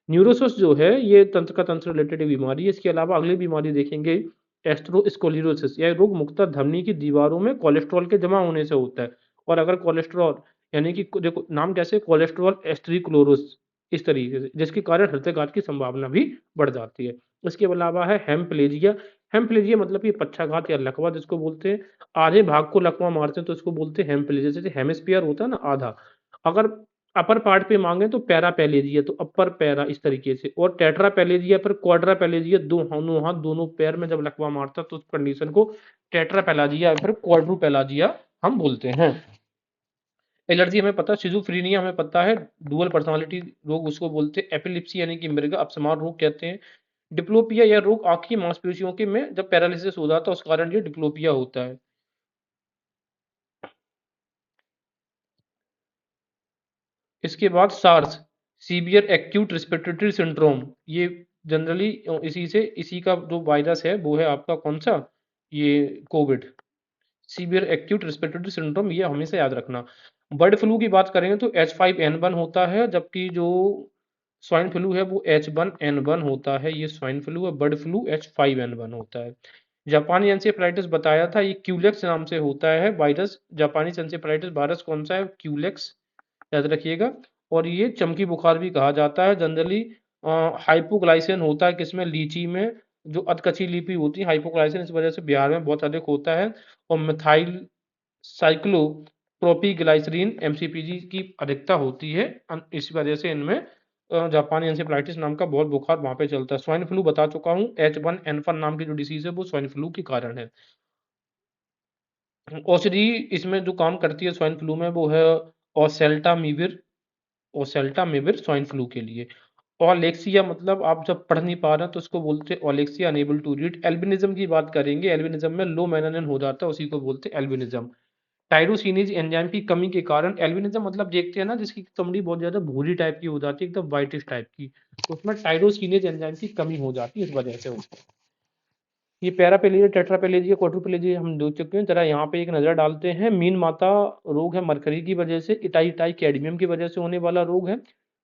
न्यूरोसिस जो है ये तंत्र का तंत्र रिलेटेड बीमारी है। इसके अलावा अगली बीमारी देखेंगे एस्ट्रोस्क्लेरोसिस, यह रोग मुख्यतः धमनी की दीवारों में कोलेस्ट्रॉल के जमा होने से होता है। और अगर कोलेस्ट्रॉल यानी कि देखो नाम कैसे, कोलेस्ट्रॉल एस्ट्रिक्लोरोस, इस तरीके से, जिसके कारण हृदयघात की संभावना भी बढ़ जाती है। इसके अलावा है हेमप्लेजिया। हेमप्लेजिया मतलब ये पक्षाघात या लकवा जिसको बोलते हैं। आधे भाग को लकवा मारते हैं तो इसको बोलते हैं हेमप्लेजिया। जैसे हेमिस्फीयर होता है ना आधा, अगर अपर पार्ट पे मांगे तो पैरापेलेजिया, तो अपर पैरा इस तरीके से, और टेट्रापेलेजिया फिर क्वाड्रापेलेजिया, दोनों हाथ दोनों पैर में जब लकवा मारता है तो उस कंडीशन को टेट्रापेलाजिया या फिर क्वाड्रुपेलाजिया हम बोलते हैं। एलर्जी हमें पता है, शिजोफ्रीनिया हमें पता है, डुअल पर्सनालिटी रोग उसको बोलते हैं, एपिलिप्सी यानी कि मृग अपस्मार रोग कहते हैं, डिप्लोपिया या रोग आंख की मांसपेशियों के में जब पैरालिसिस हो जाता है उस कारण ये डिप्लोपिया होता है। इसके बाद SARS, severe acute respiratory syndrome, ये जनरली इसी का जो वायरस है वो है आपका कौन सा, ये Covid. Severe acute respiratory syndrome ये हमेशा याद रखना। बर्ड फ्लू की बात करेंगे तो H5N1 होता है, जबकि जो स्वाइन फ्लू है वो H1N1 होता है। ये स्वाइन फ्लू है, बर्ड फ्लू H5N1 होता है। जापानी एंसेफेलाइटिस बताया था, ये क्यूलेक्स नाम से होता है वायरस। जापानी एंसेफेलाइटिस वायरस कौन सा है, क्यूलेक्स, याद रखिएगा। और ये चमकी बुखार भी कहा जाता है। जनरली हाइपोग्लाइसेन होता है किसमें, लीची में, जो अधकची लिपि होती है हाइपोग्लाइसेन इस वजह से बिहार में बहुत अधिक होता है। और मिथाइल साइक्लोप्रोपीग्लाइसरीन एमसीपीजी की अधिकता होती है, इस वजह से इनमें जापानी एंसेफेलाइटिस नाम का बहुत बुखार वहां पे चलता है। स्वाइन फ्लू बता चुका हूँ, H1N1 नाम की जो डिसीज है वो स्वाइन फ्लू के कारण है। औषधि इसमें जो काम करती है स्वाइन फ्लू में वो है ओसेल्टामिविर, ओसेल्टामिविर स्वाइन फ्लू के लिए। ओलेक्सिया मतलब आप जब पढ़ नहीं पा रहे हैं तो उसको बोलते हैं ओलेक्सिया, अनेबल टू रीड। एल्बिनिज्म की बात करेंगे, एल्बिनिज्म में लो मेलानिन हो जाता है, उसी को बोलते हैं एल्बिनिज्म। टायरोसिनेज एंजाइम की कमी के कारण एल्बिनिज्म मतलब देखते हैं ना जिसकी चमड़ी बहुत ज्यादा भूरी टाइप की हो जाती है, एकदम व्हाइटिश टाइप की, तो उसमें टायरोसिनेज एंजाइम की कमी हो जाती है, इस वजह से उसको। ये पैरापेलेजिया, टेट्रापेलेजिया, क्वाड्रुपेलेजिया हम देख चुके हैं। जरा यहाँ पे एक नजर डालते हैं। मीन माता रोग है मरकरी की वजह से, इटाई टाई कैडमियम की वजह से होने वाला रोग है।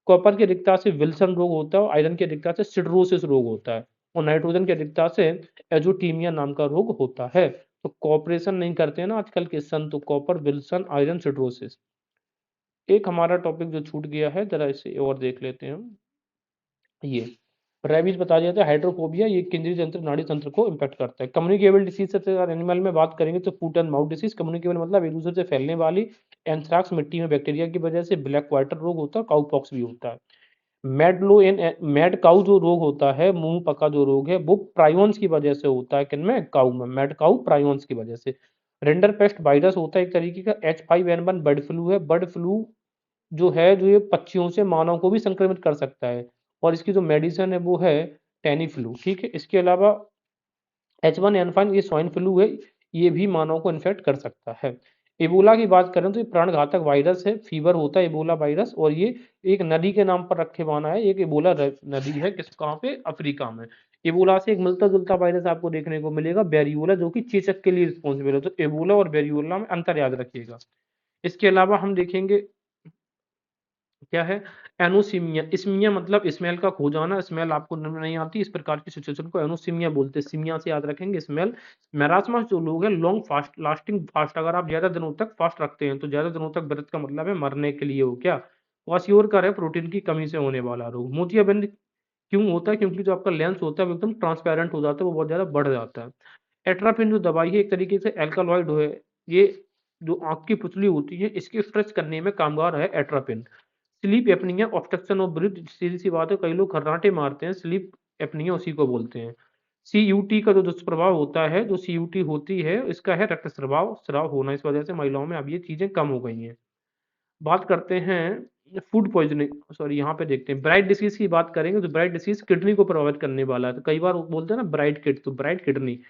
कॉपर की अधिकता से विल्सन रोग होता है, और आयरन की अधिकता से सिडरोसिस रोग होता है, और नाइट्रोजन की अधिकता से एजोटीमिया नाम का रोग होता है। तो कॉपरेशन नहीं करते हैं ना आजकल के सन, तो कॉपर, विल्सन, आयरन, सिडरोसिस। एक हमारा टॉपिक जो छूट गया है, जरा इसे और देख लेते हैं हम। ये रेबीज बता दिया था, हाइड्रोफोबिया, ये केंद्रीय तंत्र नाड़ी तंत्र को इम्पैक्ट करता है। कम्युनिकेबल डिसीज सबसे ज्यादा एनिमल में बात करेंगे तो foot and mouth disease. Communicable मतलब एक दूसरे से फैलने वाली। एंथ्राक्स मिट्टी में बैक्टीरिया की वजह से। ब्लैक क्वार्टर रोग होता है, काउ पॉक्स भी होता है। मैडलो इन मैड काउ जो रोग होता है, मुंह पका जो रोग है, वो प्राइवन्स की वजह से होता है। किनमें, काउ में, मैड काउ प्राइवन्स की वजह से। रेंडर पेस्ट वायरस होता है एक तरीके का। H5N1 बर्ड फ्लू है। बर्ड फ्लू जो है, जो ये पक्षियों से मानव को भी संक्रमित कर सकता है, और इसकी जो मेडिसिन है वो है टेनीफ्लू। ठीक है, इसके अलावा H1N1 ये स्वाइन फ्लू है, ये भी मानव को इन्फेक्ट कर सकता है। इबोला की बात करें तो ये प्राणघातक वायरस है, फीवर होता है इबोला वायरस, और ये एक नदी के नाम पर रखे माना है। एक इबोला नदी है, किस कहाँ पे, अफ्रीका में। इबोला से एक मिलता जुलता वायरस आपको देखने को मिलेगा, बेरियोला, जो कि चेचक के लिए रिस्पॉन्सिबल है। तो इबोला और बेरियोला में अंतर याद रखिएगा। इसके अलावा हम देखेंगे क्या है, एनोसिमिया। इस्मिया मतलब स्मेल का खो जाना, स्मेल आपको नहीं आती, इस प्रकार की सिचुएशन को एनोसिमिया बोलते हैं। सिमिया से याद रखेंगे स्मेल। मेरास्मस जो लोग हैं, लॉन्ग फास्ट लास्टिंग फास्ट, अगर आप ज्यादा दिनों तक फास्ट रखते हैं तो ज्यादा दिनों तक व्रत का मतलब है मरने के लिए हो क्या। क्वासियोरकर है, प्रोटीन की कमी से होने वाला रोग। मोतियाबिंद क्यों होता है, क्योंकि जो आपका लेंस होता है वो एकदम ट्रांसपेरेंट हो जाता है, वो बहुत ज्यादा बढ़ जाता है। एट्रापिन जो दवाई है एक तरीके से एल्कालॉइड है, ये जो आंख की पुतली होती है इसके स्ट्रेच करने में कामगार है atropine. Sleep apnoea, obstruction of breath, सीधी सी बात है, कई लोग खर्राटे मारते हैं, स्लीप एपनिया उसी को बोलते हैं। सीयूटी का जो दुष्प्रभाव होता है, जो सीयूटी होती है इसका है रक्तस्राव, स्राव होना, इस वजह से महिलाओं में अब ये चीजें कम हो गई हैं। बात करते हैं फूड पॉइजनिंग, सॉरी यहाँ पे देखते हैं ब्राइट डिसीज की बात करेंगे। तो ब्राइट डिसीज किडनी को प्रभावित करने वाला है, तो कई बार बोलते हैं ना ब्राइट किड, तो ब्राइट किडनी।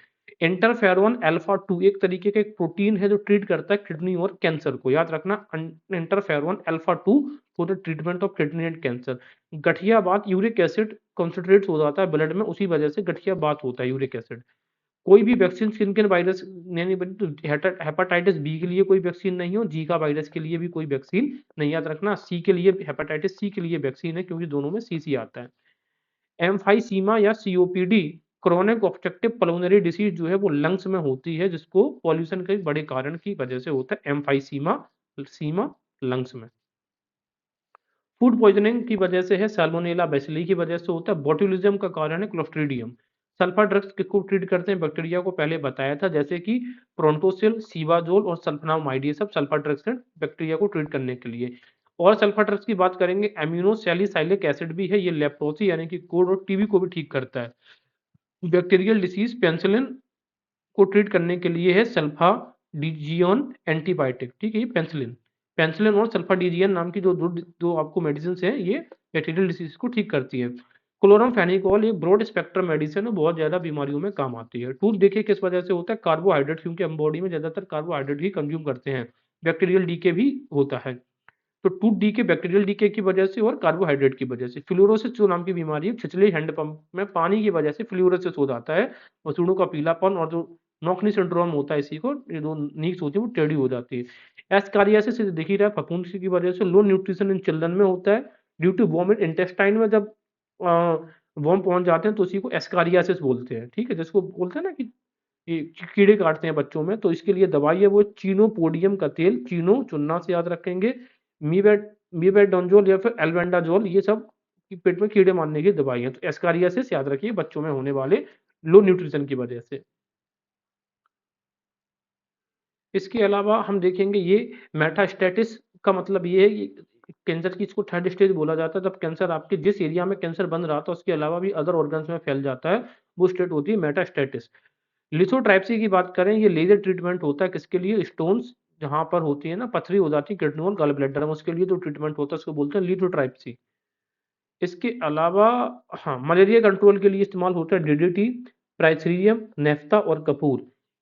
इंटरफेरोन अल्फा 2 एक तरीके का एक प्रोटीन है जो ट्रीट करता है किडनी और कैंसर को, याद रखना। Interferon alpha 2 for the treatment of kidney and cancer. गठिया बात, यूरिक एसिड कॉन्सेंट्रेट हो जाता है ब्लड में, उसी वजह से गठिया बात होता है, यूरिक एसिड। कोई भी वैक्सीन किन किन वायरस नहीं बनी, तो हेपेटाइटिस बी के लिए कोई वैक्सीन नहीं हो, जीका वायरस के लिए भी कोई वैक्सीन नहीं, याद रखना। सी के लिए, हेपेटाइटिस सी के लिए वैक्सीन है, क्योंकि दोनों में सी सी आता है। एम्फाइसीमा या COPD, chronic obstructive pulmonary disease जो है वो लंग्स में होती है, जिसको पॉल्यूशन के बड़े कारण की वजह से होता है। एम्फाइसीमा, सीमा लंग्स में। फूड पॉइजनिंग की वजह से है, सैल्मोनेला बेसिली की वजह से होता है। बोट्युलिज्म का कारण है क्लोस्ट्रीडियम। सल्फा ड्रग्स किसको ट्रीट करते हैं? बैक्टीरिया को पहले बताया था, जैसे कि प्रोंटोसिल, सीवाजोल और सल्फोनामाइड, ये सब सल्फा ड्रग्स हैं बैक्टीरिया को ट्रीट करने के लिए। और सल्फा ड्रग्स की बात करेंगे, एमिनोसैलिसाइलिक एसिड भी है, ये लेप्रोसी यानी कि कोढ़ और टीबी को भी ठीक करता है। बैक्टीरियल डिसीज पेनिसिलिन को ट्रीट करने के लिए है सल्फाडिजियन एंटीबायोटिक, ठीक है, ये पेनिसिलिन। पेनिसिलिन और सल्फाडिजियन नाम की जो दो दो आपको मेडिसिन है, ये बैक्टीरियल डिसीज को ठीक करती है। क्लोरामफेनिकोल एक ब्रॉड स्पेक्ट्रम मेडिसिन है, बहुत ज्यादा बीमारियों में काम आती है। टूथ देखिए किस वजह से होता है? कार्बोहाइड्रेट, क्योंकि हम बॉडी में ज्यादातर कार्बोहाइड्रेट ही कंज्यूम करते हैं। बैक्टीरियल डीके भी होता है, तो टूथ डीके बैक्टीरियल डीके की वजह से और कार्बोहाइड्रेट की वजह से। फ्लोरोसिस जो नाम की बीमारी है, छिछले हैंडपंप में पानी की वजह से फ्लोरोसिस हो जाता है, मसूड़ों का पीलापन, और जो नॉकनी सिंड्रोम होता है इसी को, ये जो नीक्स होती है वो टेढ़ी हो जाती है। एस्कारियासिस देख ही रहा है, फफूंद की वजह से। लो न्यूट्रिशन इन चिल्ड्रन में होता है ड्यू टू वॉमिट, इंटेस्टाइन में जब वॉम पहुंच जाते हैं तो उसी को एस्कारियासिस बोलते हैं, ठीक है, जिसको बोलते हैं ना कि ये कीड़े काटते हैं बच्चों में, तो इसके लिए दवाई है वो चीनोपोडियम का तेल, चीनो चुनना से याद रखेंगे, मीबेट मीबेडोंजोल या फिर एल्बेंडाजोल, ये सब पेट में कीड़े मारने की दवाई है। तो एस्कारियासिस याद रखिए बच्चों में होने वाले लो न्यूट्रिशन की वजह से। इसके अलावा हम देखेंगे ये मेटास्टेटिस का मतलब ये है कि कैंसर की इसको थर्ड स्टेज बोला जाता है, जब कैंसर आपके जिस एरिया में कैंसर बन रहा था उसके अलावा भी अदर ऑर्गन्स में फैल जाता है, वो स्टेट होती है मेटास्टेटिस। लिथोट्राइप्सी की बात करें, ये लेजर ट्रीटमेंट होता है किसके लिए? स्टोन्स जहां पर होती है ना, पथरी हो जाती है किडनी और गॉल ब्लैडर में, उसके लिए जो ट्रीटमेंट होता है उसको बोलते हैं लिथोट्राइप्सी। इसके अलावा हाँ, मलेरिया कंट्रोल के लिए इस्तेमाल होता है डीडीटी, ट्राइथीरियम, नेफ्ता और कपूर।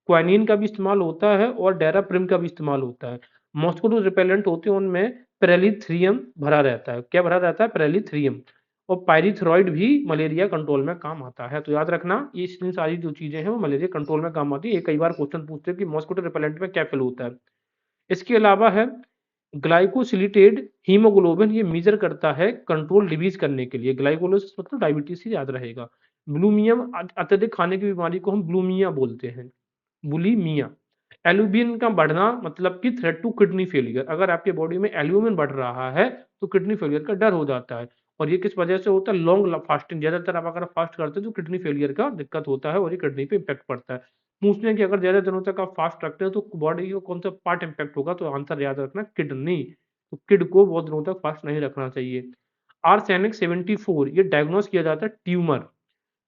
क्वानिन का भी इस्तेमाल होता है और डेराप्रिम का भी इस्तेमाल होता है। मॉस्किटो रिपेलेंट होते हैं, उनमें पेरिथ्रियम भरा रहता है। क्या भरा रहता है? पेरिथ्रियम। और पायरिथ्रॉइड भी मलेरिया कंट्रोल में काम आता है। तो याद रखना, ये इतनी सारी जो चीजें हैं वो मलेरिया कंट्रोल में काम आती है। ये कई बार क्वेश्चन पूछते हैं कि मॉस्किटो रिपेलेंट में क्या फिल होता है। इसके अलावा है ग्लाइकोसिलेटेड हीमोग्लोबिन, ये मेजर करता है कंट्रोल डिवीज करने के लिए। ग्लाइकोलिसिस मतलब डायबिटीज ही याद रहेगा। ब्लूमियम, अत्यधिक खाने की बीमारी को हम ब्लूमिया बोलते हैं, बुलीमिया। एल्यूमिन का बढ़ना मतलब कि थ्रेट टू किडनी फेलियर, अगर आपके बॉडी में एल्यूमिन बढ़ रहा है तो किडनी फेलियर का डर हो जाता है। और ये किस वजह से होता है? लॉन्ग फास्टिंग, ज्यादातर आप अगर फास्ट करते हैं तो किडनी फेलियर का दिक्कत होता है और ये किडनी पे इम्पैक्ट पड़ता है। पूछते हैं कि अगर ज्यादा दिनों तक आप फास्ट रखते हैं तो बॉडी को कौन सा पार्ट इम्पैक्ट होगा, तो आंसर याद रखना, किडनी। तो किड को बहुत दिनों तक फास्ट नहीं रखना चाहिए। आर्सेनिक 74, ये डायग्नोस किया जाता है ट्यूमर।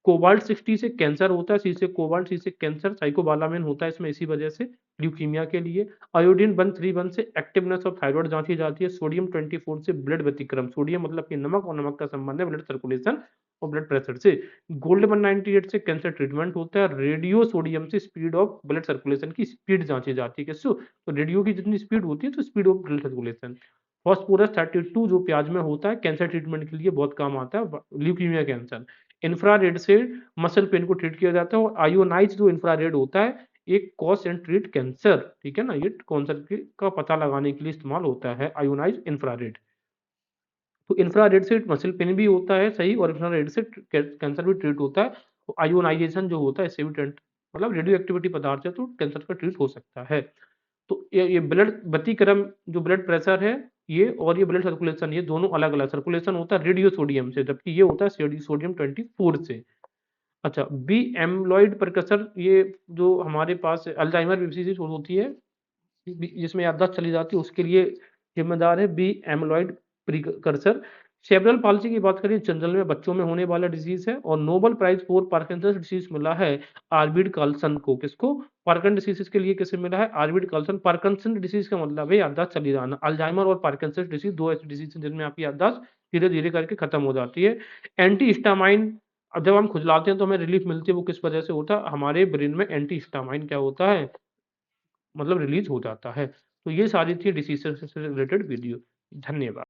कोबाल्ट 60 से कैंसर होता है, सी से कोबाल्ट, सी से कैंसर, साइकोबालामिन होता है इसमें इसी वजह से, ल्यूकीमिया के लिए। आयोडीन 131 से एक्टिवनेस ऑफ थायराइड जांची जाती है। सोडियम 24 से ब्लड व्यतिक्रम, सोडियम मतलब कि नमक, और नमक का संबंध है ब्लड सर्कुलेशन और ब्लड प्रेशर से। गोल्ड 198 से कैंसर ट्रीटमेंट होता है। रेडियो सोडियम से स्पीड ऑफ ब्लड सर्कुलेशन की स्पीड जांची जाती है। किससे? तो रेडियो की जितनी स्पीड होती है तो speed of blood circulation. Phosphorus 32 जो प्याज में होता है, कैंसर ट्रीटमेंट के लिए बहुत काम आता है, ल्यूकीमिया कैंसर। इंफ्रारेड से मसल पेन को ट्रीट किया जाता है। और आयोनाइज जो इंफ्रारेड होता है, एक कॉज एंड ट्रीट कैंसर, ठीक है ना, ये कैंसर का पता लगाने के लिए इस्तेमाल होता है आयोनाइज इंफ्रारेड। तो इंफ्रारेड से मसल पेन भी होता है सही, और इंफ्रारेड से कैंसर भी ट्रीट होता है। तो आयोनाइजेशन जो होता है इससे भी मतलब रेडियो एक्टिविटी पदार्थ है तो कैंसर का ट्रीट हो सकता है। तो ये ब्लड व्यतिक्रम, जो ब्लड प्रेशर है ये, और ये ब्लड सर्कुलेशन, ये दोनों अलग अलग। सर्कुलेशन होता है रेडियो सोडियम से, जबकि ये होता है सोडियम 24 से। अच्छा, बी एमलॉइड प्रिकसर, ये जो हमारे पास अल्जाइमर डिसीज होती है, जिसमें याददाश्त चली जाती है, उसके लिए जिम्मेदार है बी एमलॉइड प्रिकसर। सेरेब्रल पाल्सी की बात करें, जनरल में बच्चों में होने वाला डिजीज है। और Nobel Prize for Parkinson disease मिला है आर्विड कार्लसन को। किसको? पार्किंसन डिसीज के लिए किसे मिला है? आर्विड कार्लसन। पार्किंसन डिसीज का मतलब है याददाश्त चली जाना। अल्जाइमर और पार्किंसन डिसीज दो ऐसी डिसीज हैं जिनमें आपकी याददाश्त धीरे धीरे करके खत्म हो जाती है। एंटी हिस्टामाइन, अब जब हम खुजलाते हैं तो हमें रिलीफ मिलती है, वो किस वजह से होता है? हमारे ब्रेन में एंटी हिस्टामाइन क्या होता है, मतलब रिलीज हो जाता है। तो ये सारी थी डिसीज से रिलेटेड वीडियो। धन्यवाद।